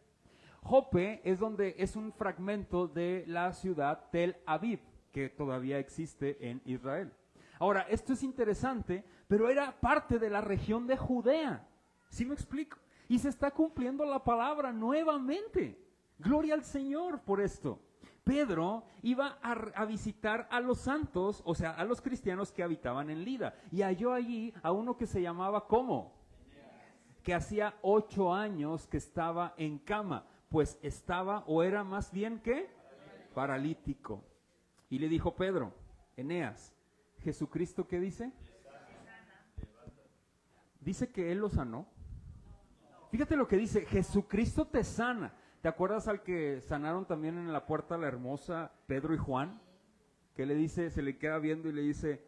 S1: Jope es un fragmento de la ciudad Tel Aviv, que todavía existe en Israel. Ahora, esto es interesante, pero era parte de la región de Judea. ¿Sí me explico? Y se está cumpliendo la palabra nuevamente. Gloria al Señor por esto. Pedro iba a visitar a los santos, o sea, a los cristianos que habitaban en Lida. Y halló allí a uno que se llamaba, ¿cómo? Que hacía 8 años que estaba en cama. Pues estaba, o era más bien, ¿qué? Paralítico. Y le dijo Pedro: Eneas, ¿Jesucristo qué dice? Dice que Él lo sanó. Fíjate lo que dice: Jesucristo te sana. ¿Te acuerdas al que sanaron también en la Puerta la Hermosa, Pedro y Juan? Que le dice, se le queda viendo y le dice: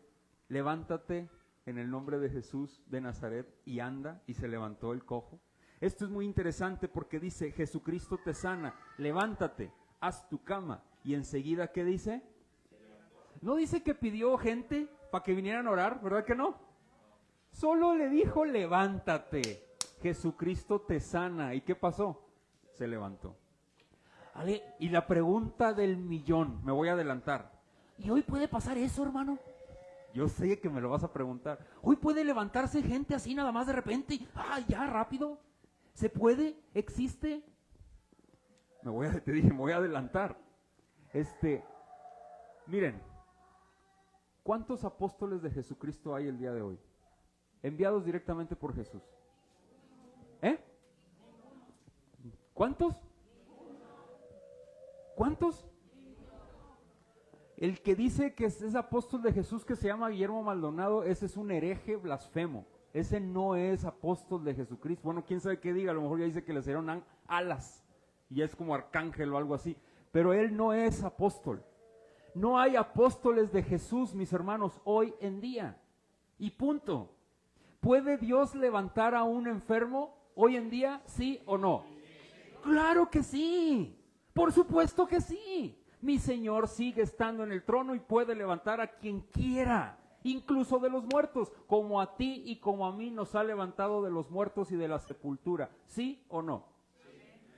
S1: levántate en el nombre de Jesús de Nazaret, y anda, y se levantó el cojo. Esto es muy interesante porque dice: Jesucristo te sana, levántate, haz tu cama. Y enseguida, ¿qué dice? No dice que pidió gente para que vinieran a orar, ¿verdad que no? Solo le dijo: levántate, Jesucristo te sana. ¿Y qué pasó? Se levantó. ¿Vale? Y la pregunta del millón, me voy a adelantar: ¿y hoy puede pasar eso, hermano? Yo sé que me lo vas a preguntar. ¿Hoy puede levantarse gente así nada más de repente y, ya, rápido? ¿Se puede? ¿Existe? Te dije, me voy a adelantar. Miren, ¿cuántos apóstoles de Jesucristo hay el día de hoy? Enviados directamente por Jesús. ¿Cuántos? ¿Cuántos? El que dice que es apóstol de Jesús, que se llama Guillermo Maldonado, ese es un hereje blasfemo. Ese no es apóstol de Jesucristo. Bueno, quién sabe qué diga, a lo mejor ya dice que le salieron alas y es como arcángel o algo así. Pero él no es apóstol. No hay apóstoles de Jesús, mis hermanos, hoy en día. Y punto. ¿Puede Dios levantar a un enfermo hoy en día, sí o no? ¡Claro que sí! ¡Por supuesto que sí! Mi Señor sigue estando en el trono y puede levantar a quien quiera, incluso de los muertos, como a ti y como a mí nos ha levantado de los muertos y de la sepultura. ¿Sí o no?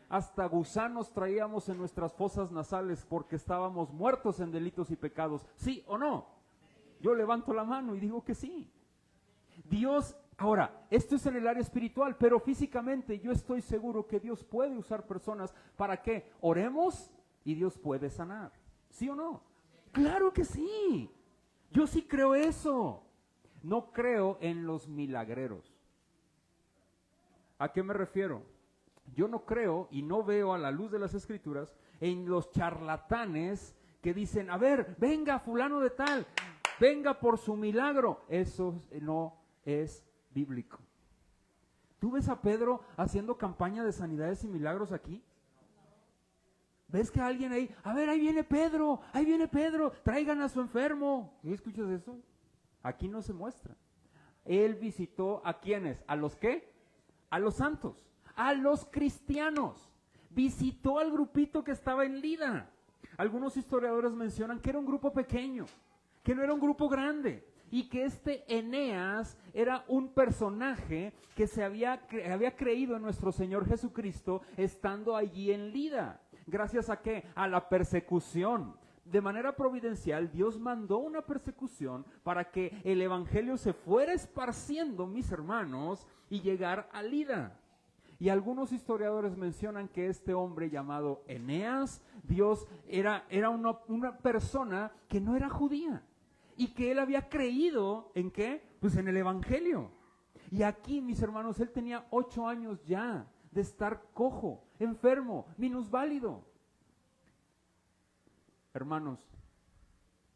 S1: Hasta gusanos traíamos en nuestras fosas nasales porque estábamos muertos en delitos y pecados. ¿Sí o no? Yo levanto la mano y digo que sí. Dios, ahora, esto es en el área espiritual, pero físicamente yo estoy seguro que Dios puede usar personas para que oremos y Dios puede sanar. ¿Sí o no? ¡Claro que sí! Yo sí creo eso. No creo en los milagreros. ¿A qué me refiero? Yo no creo y no veo a la luz de las Escrituras en los charlatanes que dicen, a ver, venga fulano de tal, venga por su milagro. Eso no es bíblico. ¿Tú ves a Pedro haciendo campaña de sanidades y milagros aquí? ¿Ves que alguien ahí, a ver, ahí viene Pedro, traigan a su enfermo? ¿Y escuchas eso? Aquí no se muestra. Él visitó ¿a quiénes? ¿A los qué? A los santos, a los cristianos. Visitó al grupito que estaba en Lida. Algunos historiadores mencionan que era un grupo pequeño, que no era un grupo grande, y que Eneas era un personaje que había creído en nuestro Señor Jesucristo estando allí en Lida. ¿Gracias a qué? A la persecución. De manera providencial, Dios mandó una persecución para que el evangelio se fuera esparciendo, mis hermanos, y llegar a Lida. Y algunos historiadores mencionan que este hombre llamado Eneas, Dios era una persona que no era judía y que él había creído ¿en qué? Pues en el evangelio. Y aquí, mis hermanos, él tenía 8 años ya de estar cojo, enfermo, minusválido. Hermanos,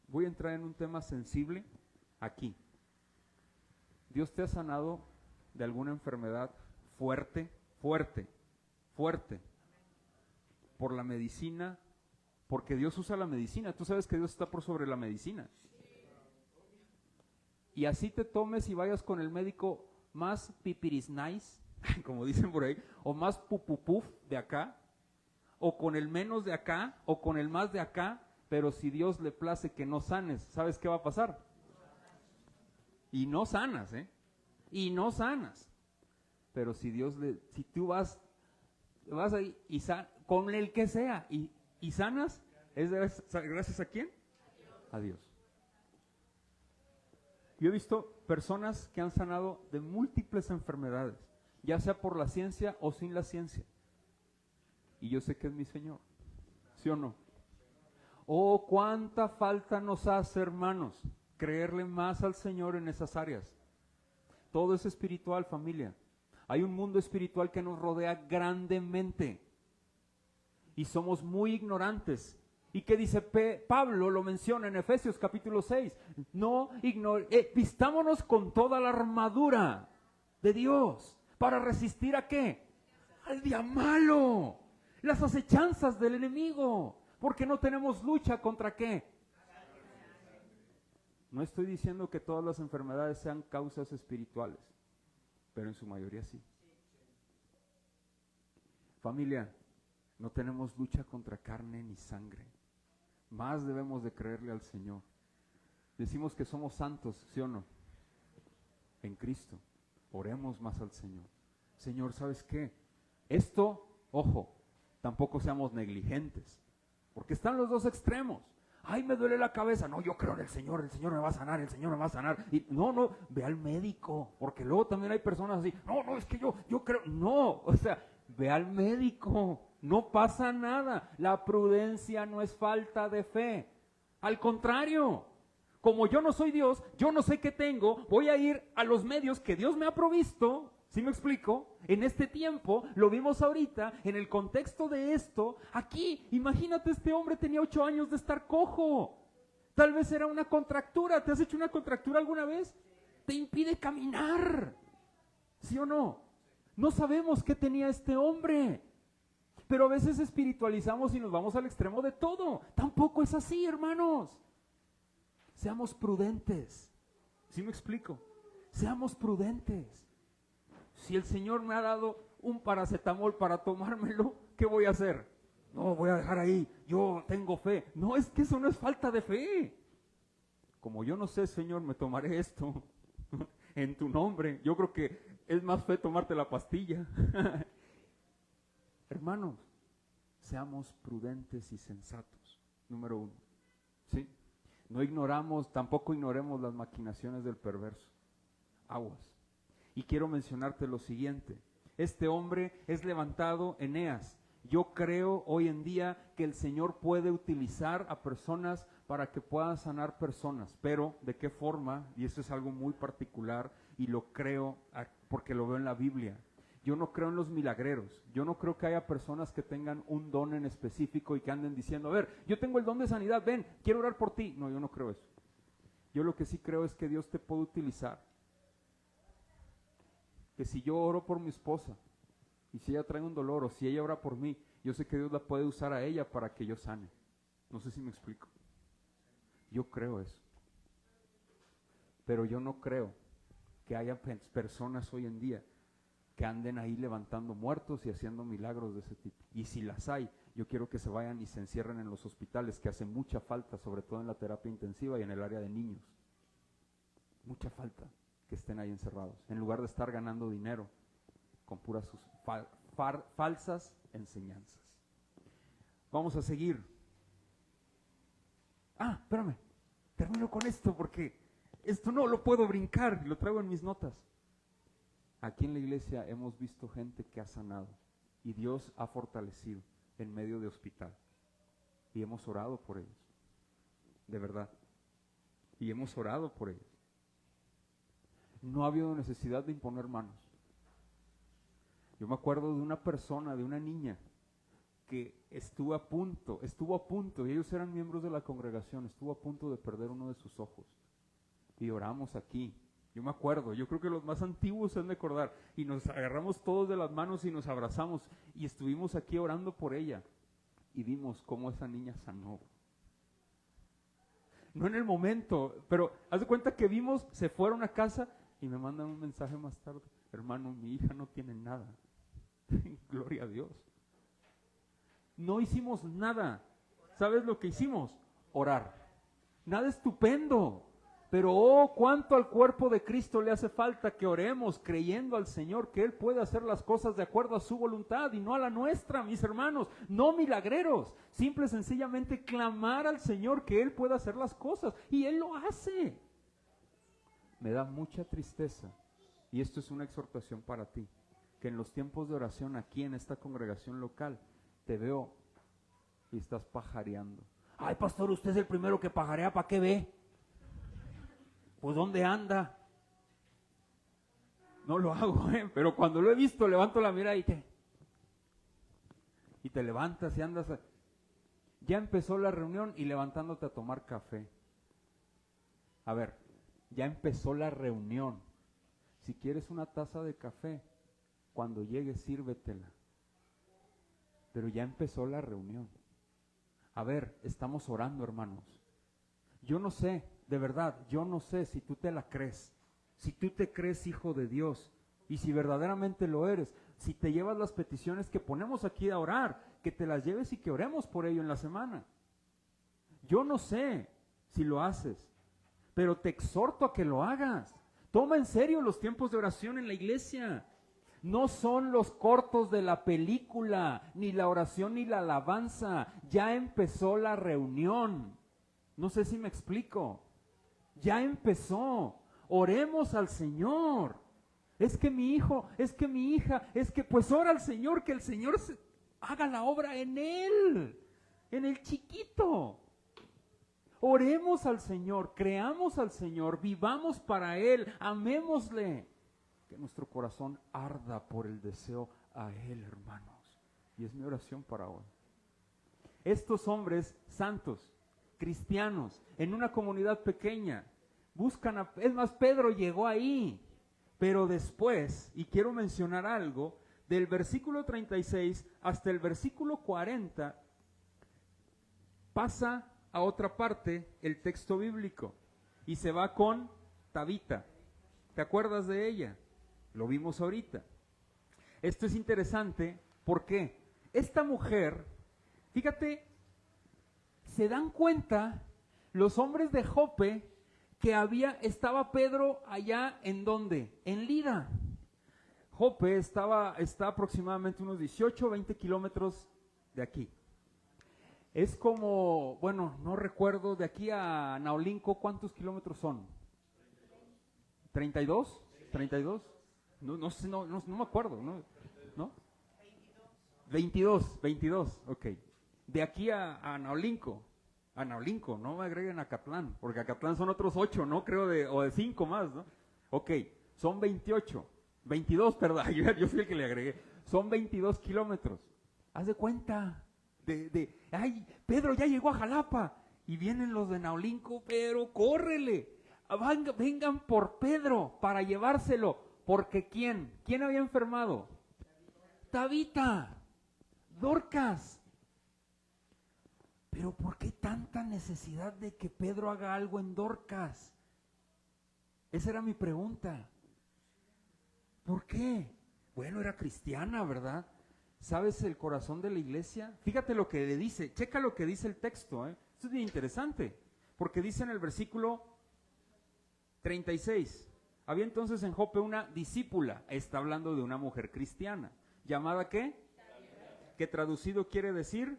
S1: voy a entrar en un tema sensible aquí. Dios te ha sanado de alguna enfermedad fuerte, por la medicina, porque Dios usa la medicina. Tú sabes que Dios está por sobre la medicina. Y así te tomes y vayas con el médico más pipiris nice, como dicen por ahí, o más pupupuf de acá, o con el menos de acá, o con el más de acá, pero si Dios le place que no sanes, ¿sabes qué va a pasar? Y no sanas, y no sanas. Pero si tú vas ahí y con el que sea y sanas, ¿es gracias a quién? A Dios. Yo he visto personas que han sanado de múltiples enfermedades, ya sea por la ciencia o sin la ciencia. Y yo sé que es mi Señor, ¿sí o no? Oh, cuánta falta nos hace, hermanos, creerle más al Señor en esas áreas. Todo es espiritual, familia. Hay un mundo espiritual que nos rodea grandemente y somos muy ignorantes. ¿Y qué dice Pablo? Lo menciona en Efesios capítulo 6. Vistámonos con toda la armadura de Dios. ¿Para resistir a qué? Al día malo. Las acechanzas del enemigo. Porque no tenemos lucha contra qué. No estoy diciendo que todas las enfermedades sean causas espirituales, pero en su mayoría sí. Familia, no tenemos lucha contra carne ni sangre. Más debemos de creerle al Señor. Decimos que somos santos, ¿sí o no? En Cristo. Oremos más al Señor. Señor, ¿sabes qué? Esto, ojo, tampoco seamos negligentes, porque están los dos extremos. Ay, me duele la cabeza. No, yo creo en el Señor me va a sanar, el Señor me va a sanar. Y no, ve al médico, porque luego también hay personas así. No, es que yo creo. No, o sea, ve al médico, no pasa nada. La prudencia no es falta de fe. Al contrario, como yo no soy Dios, yo no sé qué tengo, voy a ir a los medios que Dios me ha provisto. ¿Sí me explico? En este tiempo, lo vimos ahorita, en el contexto de esto, aquí, imagínate, este hombre tenía 8 años de estar cojo. Tal vez era una contractura. ¿Te has hecho una contractura alguna vez? Te impide caminar. ¿Sí o no? No sabemos qué tenía este hombre. Pero a veces espiritualizamos y nos vamos al extremo de todo. Tampoco es así, hermanos. Seamos prudentes. ¿Sí me explico? Seamos prudentes. Si el Señor me ha dado un paracetamol para tomármelo, ¿qué voy a hacer? No, voy a dejar ahí, yo tengo fe. No, es que eso no es falta de fe. Como yo no sé, Señor, me tomaré esto en tu nombre. Yo creo que es más fe tomarte la pastilla. Hermanos, seamos prudentes y sensatos. Número 1. ¿Sí? No ignoramos, tampoco ignoremos las maquinaciones del perverso. Aguas. Y quiero mencionarte lo siguiente. Este hombre es levantado, Eneas. Yo creo hoy en día que el Señor puede utilizar a personas para que puedan sanar personas, pero ¿de qué forma? Y eso es algo muy particular y lo creo porque lo veo en la Biblia. Yo no creo en los milagreros, yo no creo que haya personas que tengan un don en específico y que anden diciendo, a ver, yo tengo el don de sanidad, ven, quiero orar por ti. No, yo no creo eso. Yo lo que sí creo es que Dios te puede utilizar. Que si yo oro por mi esposa, y si ella trae un dolor, o si ella ora por mí, yo sé que Dios la puede usar a ella para que yo sane. No sé si me explico. Yo creo eso. Pero yo no creo que haya personas hoy en día que anden ahí levantando muertos y haciendo milagros de ese tipo. Y si las hay, yo quiero que se vayan y se encierren en los hospitales, que hace mucha falta, sobre todo en la terapia intensiva y en el área de niños. Mucha falta que estén ahí encerrados, en lugar de estar ganando dinero con puras falsas enseñanzas. Vamos a seguir. Espérame, termino con esto porque esto no lo puedo brincar, lo traigo en mis notas. Aquí en la iglesia hemos visto gente que ha sanado y Dios ha fortalecido en medio de hospital. Y hemos orado por ellos, de verdad. Y hemos orado por ellos. No ha habido necesidad de imponer manos. Yo me acuerdo de una persona, de una niña, que estuvo a punto, y ellos eran miembros de la congregación, estuvo a punto de perder uno de sus ojos. Y oramos aquí. Yo me acuerdo, yo creo que los más antiguos se han de acordar, y nos agarramos todos de las manos y nos abrazamos, y estuvimos aquí orando por ella, y vimos cómo esa niña sanó. No en el momento, pero haz de cuenta que vimos, se fueron a casa, y me mandan un mensaje más tarde, hermano, mi hija no tiene nada. Gloria a Dios. No hicimos nada. ¿Sabes lo que hicimos? Orar. Nada estupendo. Pero cuánto al cuerpo de Cristo le hace falta que oremos creyendo al Señor que Él puede hacer las cosas de acuerdo a su voluntad y no a la nuestra, mis hermanos. No milagreros. Simple y sencillamente clamar al Señor que Él pueda hacer las cosas. Y Él lo hace. Me da mucha tristeza. Y esto es una exhortación para ti. Que en los tiempos de oración aquí en esta congregación local te veo y estás pajareando. Ay, pastor, usted es el primero que pajarea, ¿para qué ve? Pues ¿dónde anda? No lo hago, pero cuando lo he visto levanto la mirada y te levantas y andas. Ya empezó la reunión y levantándote a tomar café. A ver, ya empezó la reunión. Si quieres una taza de café, cuando llegues, sírvetela. Pero ya empezó la reunión. A ver, estamos orando, hermanos. Yo no sé, de verdad, yo no sé si tú te la crees. Si tú te crees hijo de Dios. Y si verdaderamente lo eres. Si te llevas las peticiones que ponemos aquí a orar, que te las lleves y que oremos por ello en la semana. Yo no sé si lo haces, pero te exhorto a que lo hagas. Toma en serio los tiempos de oración en la iglesia. No son los cortos de la película, ni la oración ni la alabanza. Ya empezó la reunión. No sé si me explico. Ya empezó. Oremos al Señor. Es que mi hijo, es que mi hija, es que pues ora al Señor, que el Señor haga la obra en él, en el chiquito. Oremos al Señor, creamos al Señor, vivamos para Él, amémosle. Que nuestro corazón arda por el deseo a Él, hermanos. Y es mi oración para hoy. Estos hombres santos cristianos en una comunidad pequeña. Es más, Pedro llegó ahí, pero después, y quiero mencionar algo, del versículo 36 hasta el versículo 40, pasa a otra parte el texto bíblico y se va con Tabita. ¿Te acuerdas de ella? Lo vimos ahorita. Esto es interesante, ¿por qué? Esta mujer, fíjate, se dan cuenta los hombres de Jope que estaba Pedro allá ¿en dónde? En Lida. Jope está aproximadamente unos 18 o 20 kilómetros de aquí. Es como, bueno, no recuerdo, de aquí a Naolinco, ¿cuántos kilómetros son? ¿32? ¿32? No sé, no me acuerdo, ¿no? 22, ok. De aquí a Naolinco, no me agreguen a Acatlán, porque Acatlán son otros 8, ¿no? Creo o de 5 más, ¿no? Ok, son 22, perdón, yo fui el que le agregué. Son 22 kilómetros. Haz de cuenta ay, Pedro ya llegó a Jalapa. Y vienen los de Naolinco, Pedro, córrele. Vengan por Pedro para llevárselo. Porque ¿quién había enfermado? Tabita, Dorcas. Pero ¿por qué tanta necesidad de que Pedro haga algo en Dorcas? Esa era mi pregunta. ¿Por qué? Bueno, era cristiana, ¿verdad? ¿Sabes el corazón de la iglesia? Fíjate lo que le dice, checa lo que dice el texto, ¿eh? Esto es bien interesante, porque dice en el versículo 36, había entonces en Jope una discípula, está hablando de una mujer cristiana, ¿llamada qué? Que traducido quiere decir,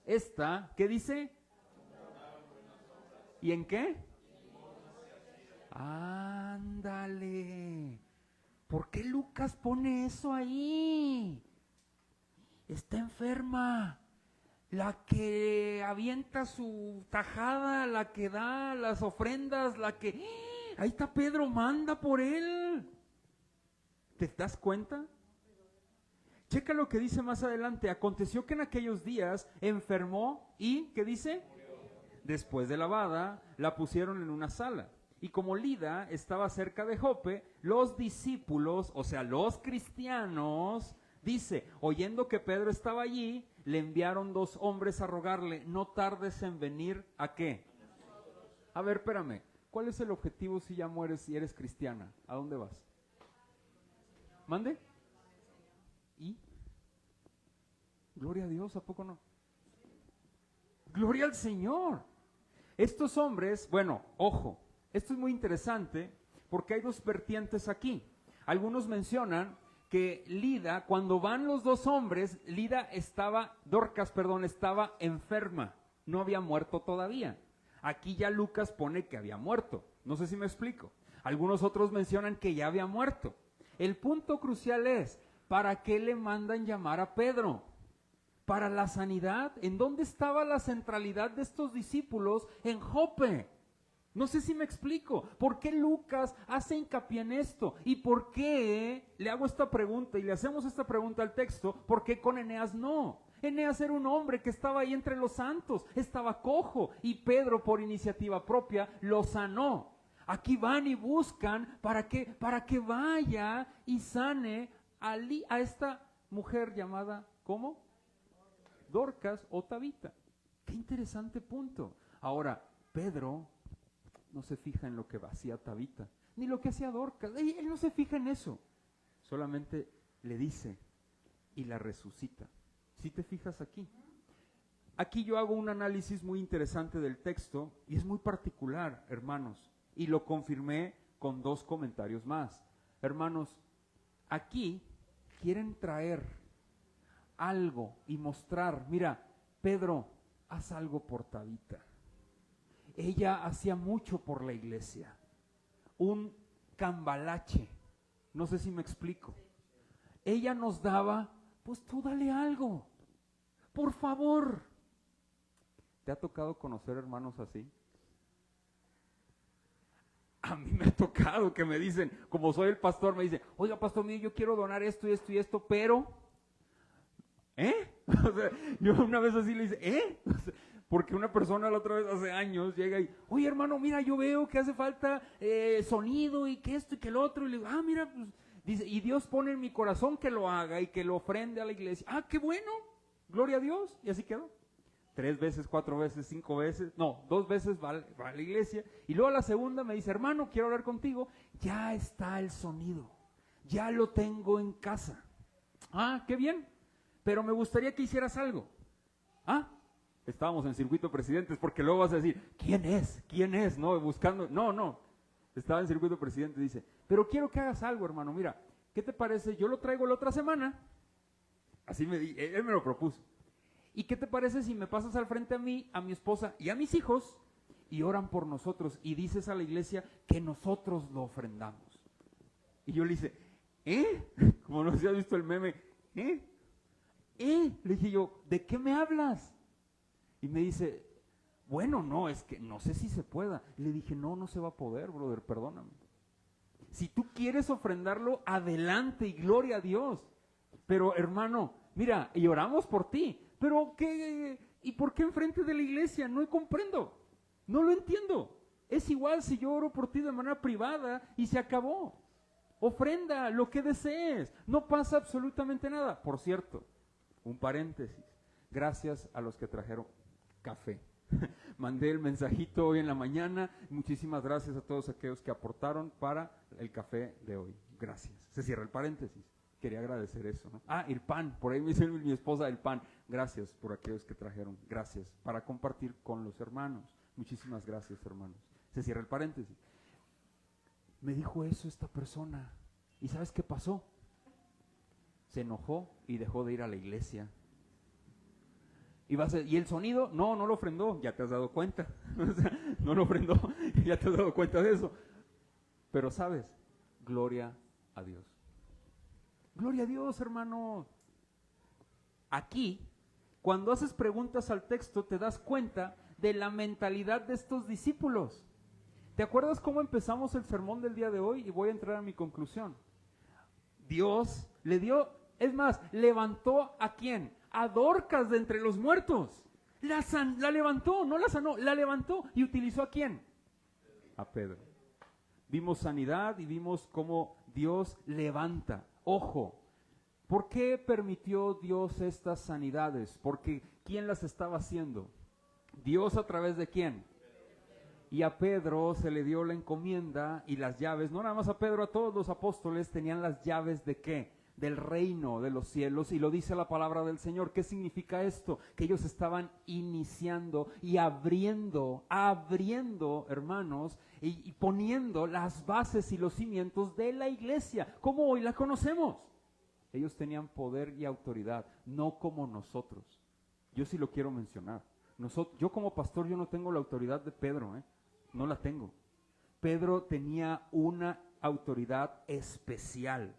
S1: esta, ¿qué dice? ¿Y en qué? Ándale. ¿Por qué Lucas pone eso ahí? Está enferma. La que avienta su tajada, la que da las ofrendas, ahí está Pedro, manda por él. ¿Te das cuenta? Checa lo que dice más adelante. Aconteció que en aquellos días enfermó y, ¿qué dice? Después de lavada, la pusieron en una sala. Y como Lida estaba cerca de Jope, los discípulos, o sea, los cristianos, dice, oyendo que Pedro estaba allí, le enviaron 2 hombres a rogarle, no tardes en venir, ¿a qué? A ver, espérame, ¿cuál es el objetivo si ya mueres y eres cristiana? ¿A dónde vas? ¿Mande? ¿Y? Gloria a Dios, ¿a poco no? Gloria al Señor. Estos hombres, bueno, ojo, esto es muy interesante porque hay 2 vertientes aquí. Algunos mencionan que Lida, cuando van los 2 hombres, Dorcas estaba enferma, no había muerto todavía. Aquí ya Lucas pone que había muerto, no sé si me explico. Algunos otros mencionan que ya había muerto. El punto crucial es, ¿para qué le mandan llamar a Pedro? ¿Para la sanidad? ¿En dónde estaba la centralidad de estos discípulos? En Jope. No sé si me explico. ¿Por qué Lucas hace hincapié en esto? ¿Y por qué le hago esta pregunta y le hacemos esta pregunta al texto? ¿Por qué con Eneas no? Eneas era un hombre que estaba ahí entre los santos, estaba cojo y Pedro por iniciativa propia lo sanó. Aquí van y buscan para que vaya y sane a esta mujer llamada, ¿cómo? Dorcas o Tabita. Qué interesante punto. Ahora, Pedro no se fija en lo que hacía Tabita, ni lo que hacía Dorcas. Él no se fija en eso. Solamente le dice y la resucita. ¿Sí te fijas aquí? Aquí yo hago un análisis muy interesante del texto y es muy particular, hermanos. Y lo confirmé con 2 comentarios más. Hermanos, aquí quieren traer algo y mostrar, mira, Pedro, haz algo por Tabita. Ella hacía mucho por la iglesia. Un cambalache. No sé si me explico. Ella nos daba, pues tú dale algo. Por favor. ¿Te ha tocado conocer hermanos así? A mí me ha tocado que me dicen, como soy el pastor, me dicen, oiga, pastor mío, yo quiero donar esto y esto y esto, pero... O sea, yo una vez así le hice, Porque una persona la otra vez hace años llega y, oye hermano, mira, yo veo que hace falta sonido y que esto y que el otro. Y le digo, mira, pues, dice, y Dios pone en mi corazón que lo haga y que lo ofrende a la iglesia. Qué bueno, gloria a Dios. Y así quedó. 3 veces, 4 veces, 5 veces, no, 2 veces va a la iglesia. Y luego a la segunda me dice, hermano, quiero hablar contigo. Ya está el sonido, ya lo tengo en casa. Qué bien, pero me gustaría que hicieras algo. Estábamos en Circuito Presidentes, porque luego vas a decir, ¿quién es? ¿Quién es? No, buscando, no, estaba en Circuito Presidentes, dice, pero quiero que hagas algo, hermano, mira, ¿qué te parece? Yo lo traigo la otra semana, él me lo propuso, ¿y qué te parece si me pasas al frente a mí, a mi esposa y a mis hijos, y oran por nosotros, y dices a la iglesia que nosotros lo ofrendamos? Y yo le hice, como no se ha visto el meme, le dije yo, ¿de qué me hablas? Y me dice, bueno, no, es que no sé si se pueda. Y le dije, no se va a poder, brother, perdóname. Si tú quieres ofrendarlo, adelante y gloria a Dios. Pero hermano, mira, y oramos por ti. Pero ¿qué? ¿Y por qué enfrente de la iglesia? No comprendo, no lo entiendo. Es igual si yo oro por ti de manera privada y se acabó. Ofrenda lo que desees, no pasa absolutamente nada. Por cierto, un paréntesis, gracias a los que trajeron café. Mandé el mensajito hoy en la mañana. Muchísimas gracias a todos aquellos que aportaron para el café de hoy. Gracias. Se cierra el paréntesis. Quería agradecer eso, ¿no? El pan. Por ahí me dice mi esposa el pan. Gracias por aquellos que trajeron. Gracias. Para compartir con los hermanos. Muchísimas gracias, hermanos. Se cierra el paréntesis. Me dijo eso esta persona. ¿Y sabes qué pasó? Se enojó y dejó de ir a la iglesia. ¿Y el sonido? No lo ofrendó, ya te has dado cuenta. No lo ofrendó, ya te has dado cuenta de eso. Pero sabes, gloria a Dios. Gloria a Dios, hermano. Aquí, cuando haces preguntas al texto, te das cuenta de la mentalidad de estos discípulos. ¿Te acuerdas cómo empezamos el sermón del día de hoy? Y voy a entrar a mi conclusión. Dios le dio, es más, levantó ¿a quién? A Dorcas de entre los muertos. La levantó, no la sanó, la levantó. ¿Y utilizó a quién? A Pedro. Vimos sanidad y vimos cómo Dios levanta. Ojo, ¿por qué permitió Dios estas sanidades? Porque ¿quién las estaba haciendo? Dios, ¿a través de quién? Y a Pedro se le dio la encomienda y las llaves, no nada más a Pedro, a todos los apóstoles tenían las llaves ¿de qué? Del reino de los cielos, y lo dice la palabra del Señor. ¿Qué significa esto? Que ellos estaban iniciando y abriendo, hermanos, y poniendo las bases y los cimientos de la iglesia, como hoy la conocemos. Ellos tenían poder y autoridad, no como nosotros. Yo sí lo quiero mencionar. Yo como pastor, yo no tengo la autoridad de Pedro, no la tengo. Pedro tenía una autoridad especial.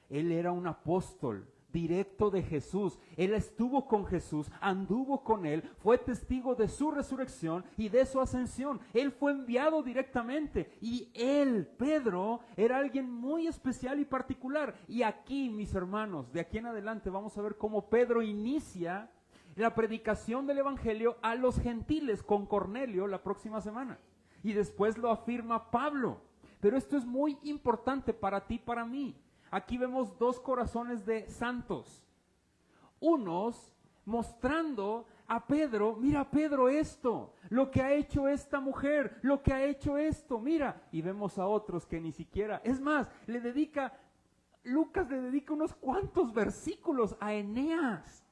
S1: Él era un apóstol directo de Jesús. Él estuvo con Jesús, anduvo con él, fue testigo de su resurrección y de su ascensión. Él fue enviado directamente y él, Pedro, era alguien muy especial y particular. Y aquí, mis hermanos, de aquí en adelante vamos a ver cómo Pedro inicia la predicación del evangelio a los gentiles con Cornelio la próxima semana. Y después lo afirma Pablo. Pero esto es muy importante para ti y para mí. Aquí vemos 2 corazones de santos. Unos mostrando a Pedro, mira Pedro esto, lo que ha hecho esta mujer, lo que ha hecho esto, mira. Y vemos a otros que ni siquiera, es más, Lucas le dedica unos cuantos versículos a Eneas.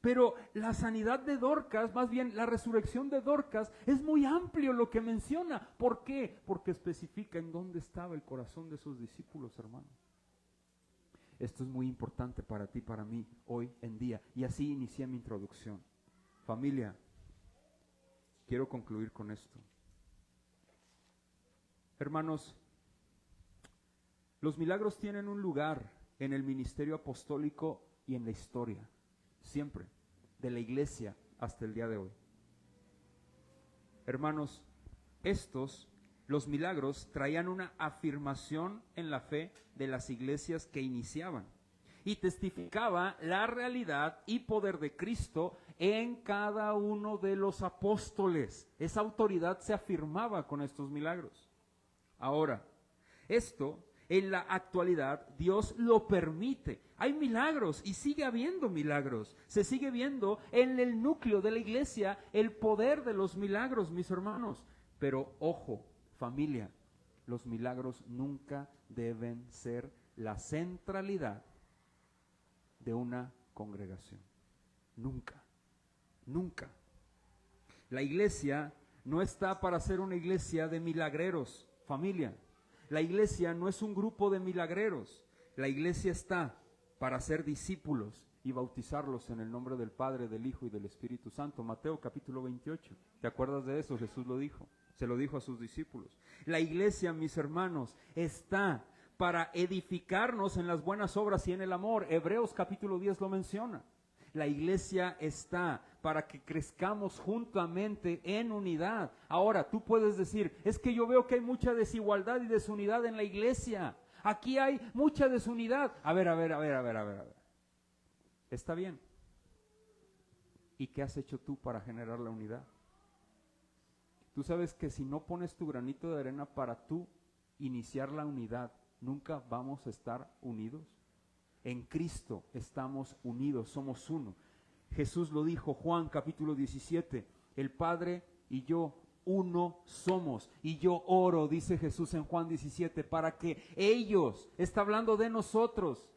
S1: Pero la sanidad de Dorcas, más bien la resurrección de Dorcas, es muy amplio lo que menciona. ¿Por qué? Porque especifica en dónde estaba el corazón de sus discípulos, hermano. Esto es muy importante para ti, para mí, hoy en día. Y así inicié mi introducción. Familia, quiero concluir con esto. Hermanos, los milagros tienen un lugar en el ministerio apostólico y en la historia. Siempre, de la iglesia hasta el día de hoy. Hermanos, los milagros traían una afirmación en la fe de las iglesias que iniciaban. y testificaba la realidad y poder de Cristo en cada uno de los apóstoles. Esa autoridad se afirmaba con estos milagros. Ahora, esto en la actualidad Dios lo permite. Hay milagros y sigue habiendo milagros. Se sigue viendo en el núcleo de la iglesia el poder de los milagros, mis hermanos. Pero ojo, familia, los milagros nunca deben ser la centralidad de una congregación. Nunca, nunca. La iglesia no está para ser una iglesia de milagreros, familia. La iglesia no es un grupo de milagreros. La iglesia está para ser discípulos y bautizarlos en el nombre del Padre, del Hijo y del Espíritu Santo. Mateo capítulo 28. ¿Te acuerdas de eso? Jesús lo dijo. Se lo dijo a sus discípulos. La iglesia, mis hermanos, está para edificarnos en las buenas obras y en el amor. Hebreos capítulo 10 lo menciona. La iglesia está para que crezcamos juntamente en unidad. Ahora, tú puedes decir, es que yo veo que hay mucha desigualdad y desunidad en la iglesia. Aquí hay mucha desunidad. A ver. Está bien. ¿Y qué has hecho tú para generar la unidad? Tú sabes que si no pones tu granito de arena para tú iniciar la unidad, nunca vamos a estar unidos. En Cristo estamos unidos, somos uno. Jesús lo dijo, Juan capítulo 17, el Padre y yo uno somos. Y yo oro, dice Jesús en Juan 17, para que ellos, está hablando de nosotros,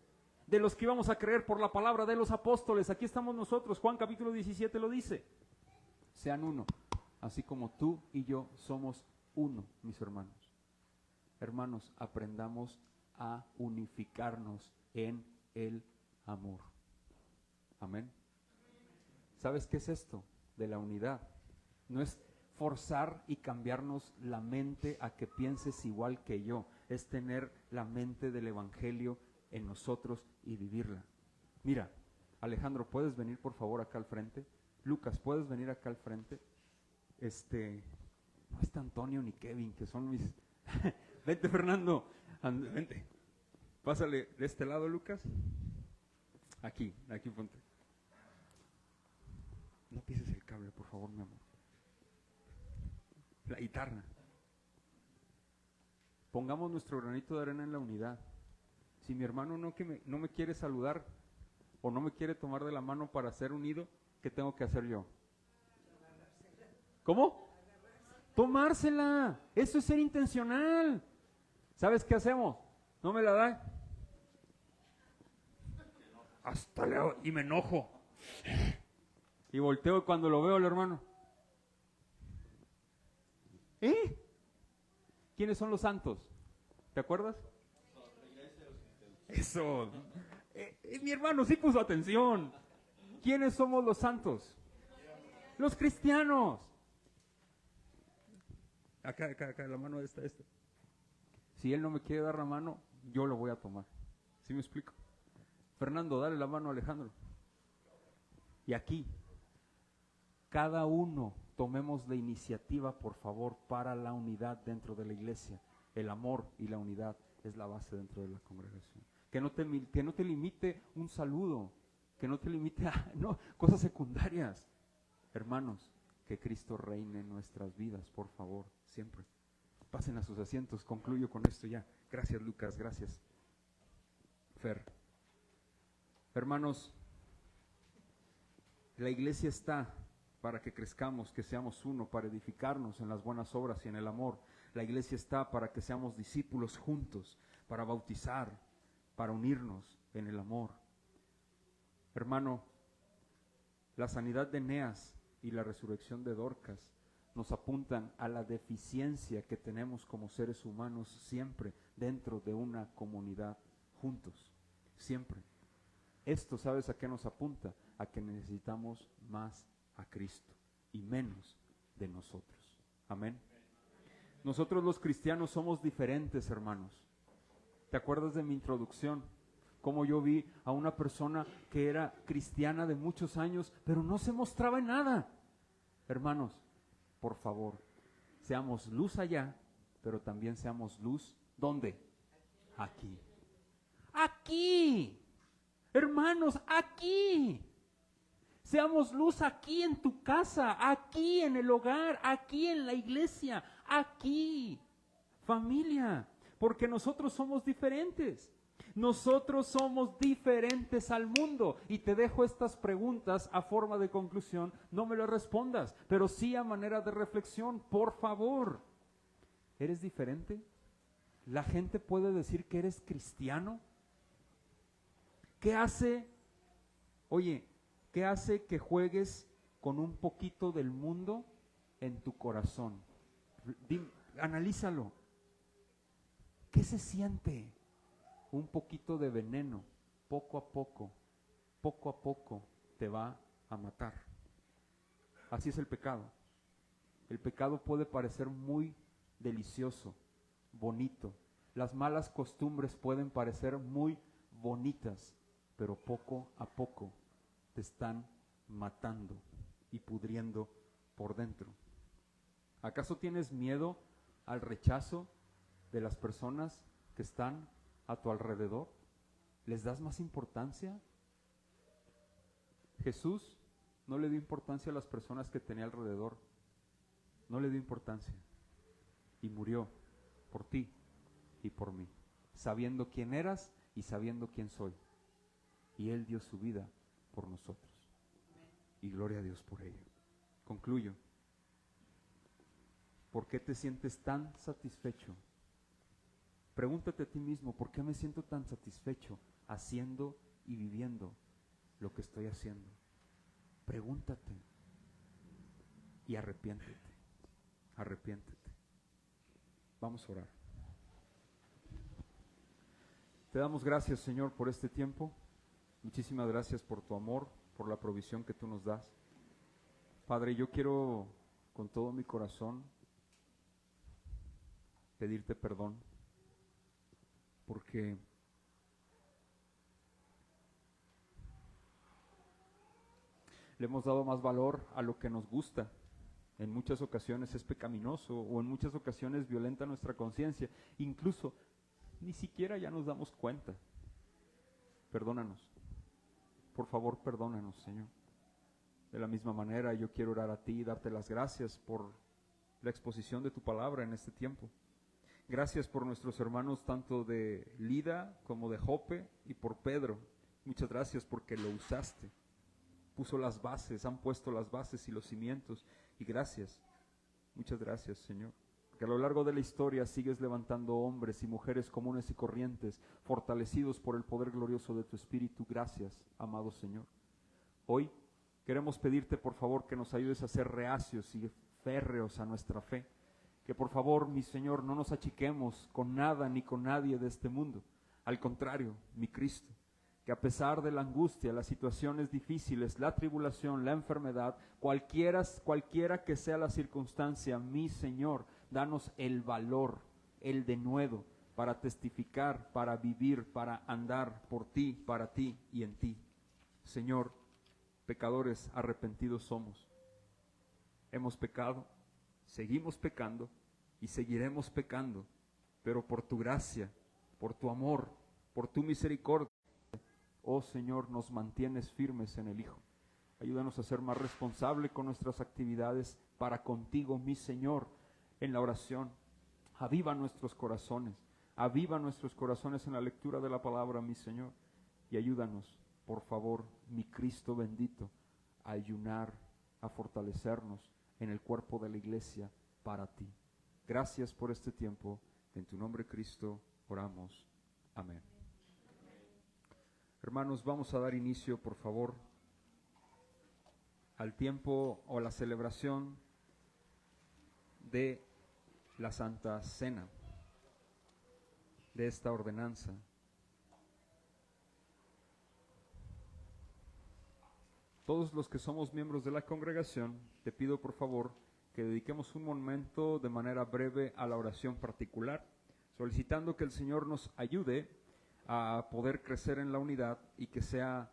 S1: de los que íbamos a creer por la palabra de los apóstoles, aquí estamos nosotros, Juan capítulo 17 lo dice, sean uno, así como tú y yo somos uno, mis hermanos. Hermanos, aprendamos a unificarnos en el amor. Amén. ¿Sabes qué es esto de la unidad? No es forzar y cambiarnos la mente a que pienses igual que yo. Es tener la mente del Evangelio en nosotros y vivirla. Mira, Alejandro, ¿puedes venir por favor acá al frente? Lucas, ¿puedes venir acá al frente? No está Antonio ni Kevin, que son mis... Vente, Fernando, vente. Pásale de este lado, Lucas. Aquí ponte. No pises el cable, por favor, mi amor. La guitarra. Pongamos nuestro granito de arena en la unidad. Si mi hermano no me quiere saludar o no me quiere tomar de la mano para ser unido, ¿qué tengo que hacer yo? ¿Cómo? Tomársela. Eso es ser intencional. ¿Sabes qué hacemos? ¿No me la da? Hasta leo y me enojo. Y volteo cuando lo veo al hermano. ¿Quiénes son los santos? ¿Te acuerdas? Eso. Mi hermano sí puso atención. ¿Quiénes somos los santos? Los cristianos. Acá, la mano esta. Si él no me quiere dar la mano, yo lo voy a tomar. ¿Sí me explico? Fernando, dale la mano a Alejandro. Y aquí, cada uno tomemos la iniciativa, por favor, para la unidad dentro de la iglesia. El amor y la unidad es la base dentro de la congregación. Que no te limite un saludo, que no te limite a cosas secundarias. Hermanos, que Cristo reine en nuestras vidas, por favor, siempre. Pasen a sus asientos, concluyo con esto ya. Gracias, Lucas, gracias. Fer. Hermanos, la iglesia está para que crezcamos, que seamos uno, para edificarnos en las buenas obras y en el amor. La iglesia está para que seamos discípulos juntos, para bautizar, para unirnos en el amor. Hermano, la sanidad de Eneas y la resurrección de Dorcas nos apuntan a la deficiencia que tenemos como seres humanos siempre dentro de una comunidad juntos, siempre. Esto, ¿sabes a qué nos apunta? A que necesitamos más a Cristo y menos de nosotros. Amén. Nosotros los cristianos somos diferentes, hermanos. ¿Te acuerdas de mi introducción? Cómo yo vi a una persona que era cristiana de muchos años, pero no se mostraba en nada. Hermanos, por favor, seamos luz allá, pero también seamos luz, ¿dónde? Aquí. ¡Aquí! hermanos aquí. Seamos luz aquí en tu casa, aquí en el hogar, aquí en la iglesia, aquí. Familia, porque nosotros somos diferentes. Nosotros somos diferentes al mundo. Y te dejo estas preguntas a forma de conclusión. No me lo respondas, pero sí a manera de reflexión, por favor. ¿Eres diferente? ¿La gente puede decir que eres cristiano? ¿Qué hace? Oye, ¿qué hace que juegues con un poquito del mundo en tu corazón? Analízalo. ¿Qué se siente? Un poquito de veneno, poco a poco te va a matar. Así es el pecado. El pecado puede parecer muy delicioso, bonito. Las malas costumbres pueden parecer muy bonitas, pero poco a poco te están matando y pudriendo por dentro. ¿Acaso tienes miedo al rechazo de las personas que están a tu alrededor? ¿Les das más importancia? Jesús no le dio importancia a las personas que tenía alrededor. No le dio importancia. Y murió por ti y por mí, sabiendo quién eras y sabiendo quién soy. Y Él dio su vida por nosotros. Y gloria a Dios por ello. Concluyo. ¿Por qué te sientes tan satisfecho? Pregúntate a ti mismo, ¿por qué me siento tan satisfecho haciendo y viviendo lo que estoy haciendo? Pregúntate y arrepiéntete. Arrepiéntete. Vamos a orar. Te damos gracias, Señor, por este tiempo. Muchísimas gracias por tu amor, por la provisión que tú nos das. Padre, yo quiero con todo mi corazón pedirte perdón, porque le hemos dado más valor a lo que nos gusta. En muchas ocasiones es pecaminoso o en muchas ocasiones violenta nuestra conciencia. Incluso ni siquiera ya nos damos cuenta. Perdónanos. Por favor, perdónanos, Señor. De la misma manera, yo quiero orar a ti y darte las gracias por la exposición de tu palabra en este tiempo. Gracias por nuestros hermanos tanto de Lida como de Jope y por Pedro. Muchas gracias porque lo usaste. Puso las bases, han puesto las bases y los cimientos. Y gracias, muchas gracias, Señor. Que a lo largo de la historia sigues levantando hombres y mujeres comunes y corrientes, fortalecidos por el poder glorioso de tu Espíritu. Gracias, amado Señor. Hoy queremos pedirte, por favor, que nos ayudes a ser reacios y férreos a nuestra fe. Que por favor, mi Señor, no nos achiquemos con nada ni con nadie de este mundo. Al contrario, mi Cristo, que a pesar de la angustia, las situaciones difíciles, la tribulación, la enfermedad, cualquiera que sea la circunstancia, mi Señor, danos el valor, el denuedo para testificar, para vivir, para andar por ti, para ti y en ti. Señor, pecadores arrepentidos somos. Hemos pecado, seguimos pecando y seguiremos pecando, pero por tu gracia, por tu amor, por tu misericordia, oh Señor, nos mantienes firmes en el Hijo. Ayúdanos a ser más responsables con nuestras actividades para contigo, mi Señor, en la oración. Aviva nuestros corazones en la lectura de la palabra, mi Señor, y ayúdanos, por favor, mi Cristo bendito, a ayunar, a fortalecernos en el cuerpo de la iglesia para ti. Gracias por este tiempo. En tu nombre, Cristo, oramos. Amén. Hermanos, vamos a dar inicio, por favor, al tiempo o la celebración de la Santa Cena, de esta ordenanza. Todos los que somos miembros de la congregación, te pido por favor que dediquemos un momento de manera breve a la oración particular, solicitando que el Señor nos ayude a poder crecer en la unidad y que sea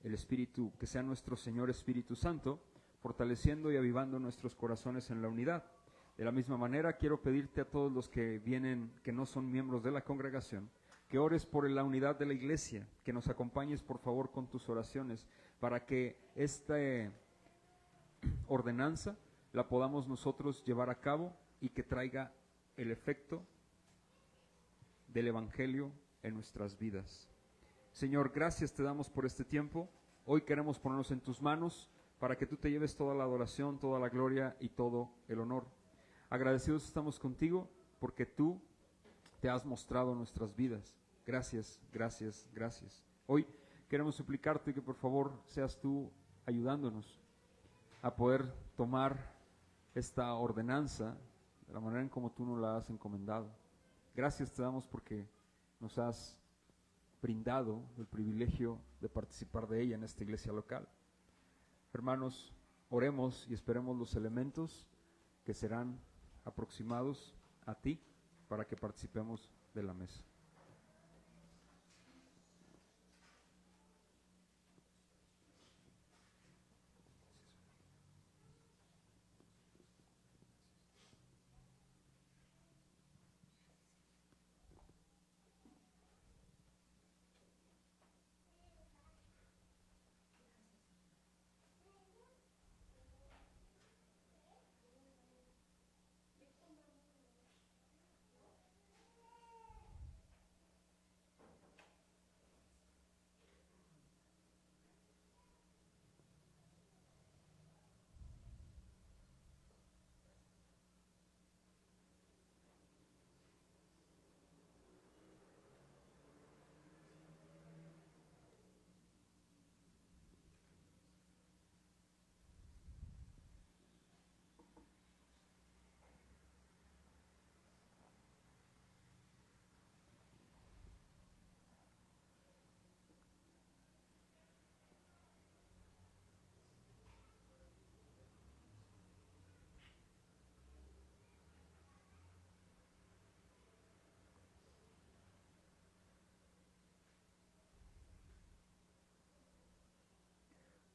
S1: el Espíritu, que sea nuestro Señor Espíritu Santo, fortaleciendo y avivando nuestros corazones en la unidad. De la misma manera, quiero pedirte a todos los que vienen, que no son miembros de la congregación, que ores por la unidad de la iglesia, que nos acompañes por favor con tus oraciones, para que esta ordenanza la podamos nosotros llevar a cabo y que traiga el efecto del Evangelio en nuestras vidas. Señor, gracias te damos por este tiempo. Hoy queremos ponernos en tus manos para que tú te lleves toda la adoración, toda la gloria y todo el honor. Agradecidos estamos contigo porque tú te has mostrado en nuestras vidas. Gracias, gracias, gracias. Hoy queremos suplicarte que por favor seas tú ayudándonos a poder tomar esta ordenanza de la manera en como tú nos la has encomendado. Gracias te damos porque nos has brindado el privilegio de participar de ella en esta iglesia local. Hermanos, oremos y esperemos los elementos que serán aproximados a ti para que participemos de la mesa.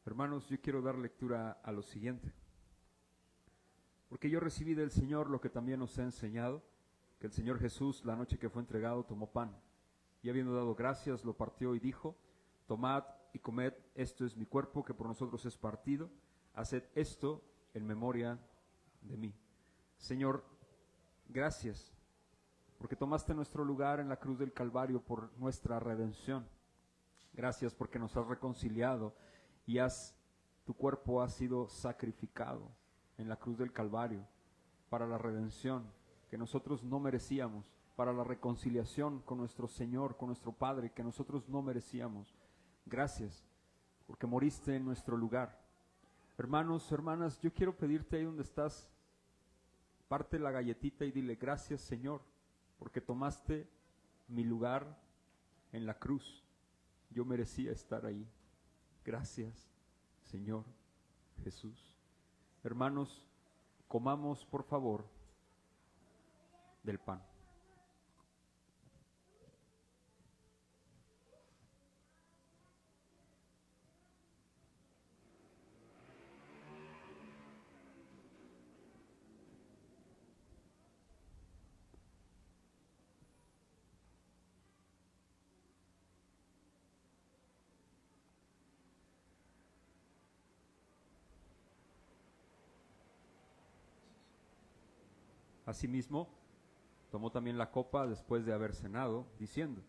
S1: Hermanos, yo quiero dar lectura a lo siguiente, porque yo recibí del Señor lo que también os he enseñado, que el Señor Jesús, la noche que fue entregado, tomó pan, y habiendo dado gracias, lo partió y dijo: tomad y comed, esto es mi cuerpo que por nosotros es partido, haced esto en memoria de mí. Señor, gracias, porque tomaste nuestro lugar en la cruz del Calvario por nuestra redención. Gracias porque nos has reconciliado y tu cuerpo ha sido sacrificado en la cruz del Calvario para la redención que nosotros no merecíamos, para la reconciliación con nuestro Señor, con nuestro Padre, que nosotros no merecíamos. Gracias porque moriste en nuestro lugar. Hermanos, hermanas, yo quiero pedirte ahí donde estás, parte la galletita y dile: gracias, Señor, porque tomaste mi lugar en la cruz. Yo merecía estar ahí. Gracias, Señor Jesús. Hermanos, comamos por favor del pan. Asimismo, tomó también la copa después de haber cenado, diciendo: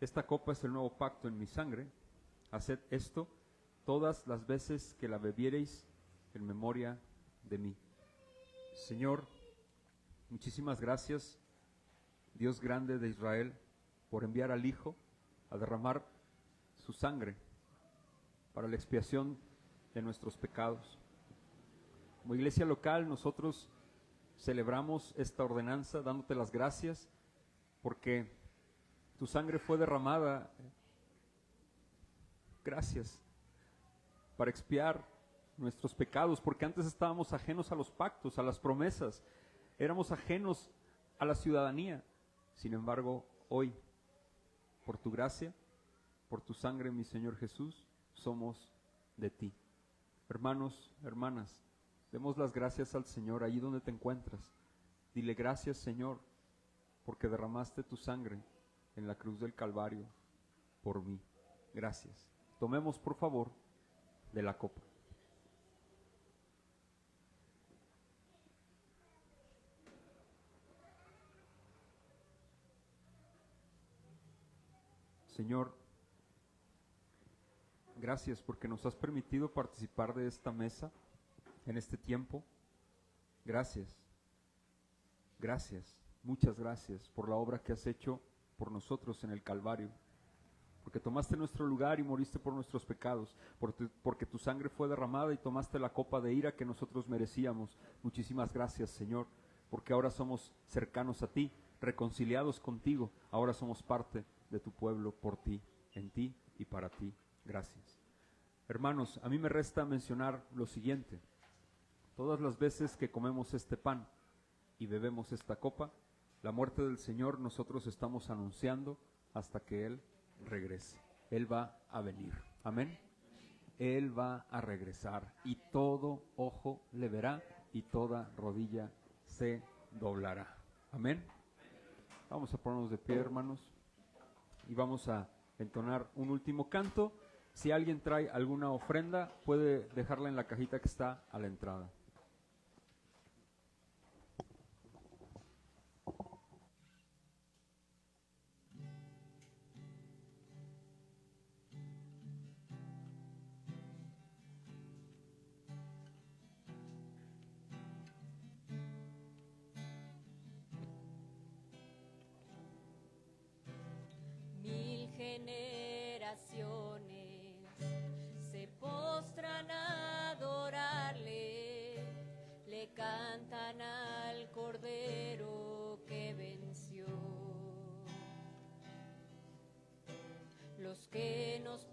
S1: esta copa es el nuevo pacto en mi sangre. Haced esto todas las veces que la bebiereis en memoria de mí. Señor, muchísimas gracias, Dios grande de Israel, por enviar al Hijo a derramar su sangre para la expiación de nuestros pecados. Como iglesia local, nosotros celebramos esta ordenanza dándote las gracias porque tu sangre fue derramada. Gracias para expiar nuestros pecados, porque antes estábamos ajenos a los pactos, a las promesas, éramos ajenos a la ciudadanía. Sin embargo, hoy, por tu gracia, por tu sangre, mi Señor Jesús, somos de ti. Hermanos, hermanas, demos las gracias al Señor allí donde te encuentras. Dile: gracias, Señor, porque derramaste tu sangre en la cruz del Calvario por mí. Gracias. Tomemos, por favor, de la copa. Señor, gracias porque nos has permitido participar de esta mesa en este tiempo. Gracias, gracias, muchas gracias por la obra que has hecho por nosotros en el Calvario, porque tomaste nuestro lugar y moriste por nuestros pecados, porque tu sangre fue derramada y tomaste la copa de ira que nosotros merecíamos. Muchísimas gracias, Señor, porque ahora somos cercanos a ti, reconciliados contigo, ahora somos parte de tu pueblo por ti, en ti y para ti. Gracias. Hermanos, a mí me resta mencionar lo siguiente. Todas las veces que comemos este pan y bebemos esta copa, la muerte del Señor nosotros estamos anunciando hasta que Él regrese. Él va a venir. Amén. Él va a regresar y todo ojo le verá y toda rodilla se doblará. Amén. Vamos a ponernos de pie, hermanos, y vamos a entonar un último canto. Si alguien trae alguna ofrenda, puede dejarla en la cajita que está a la entrada.
S2: Generaciones se postran a adorarle, le cantan al Cordero que venció. Los que nos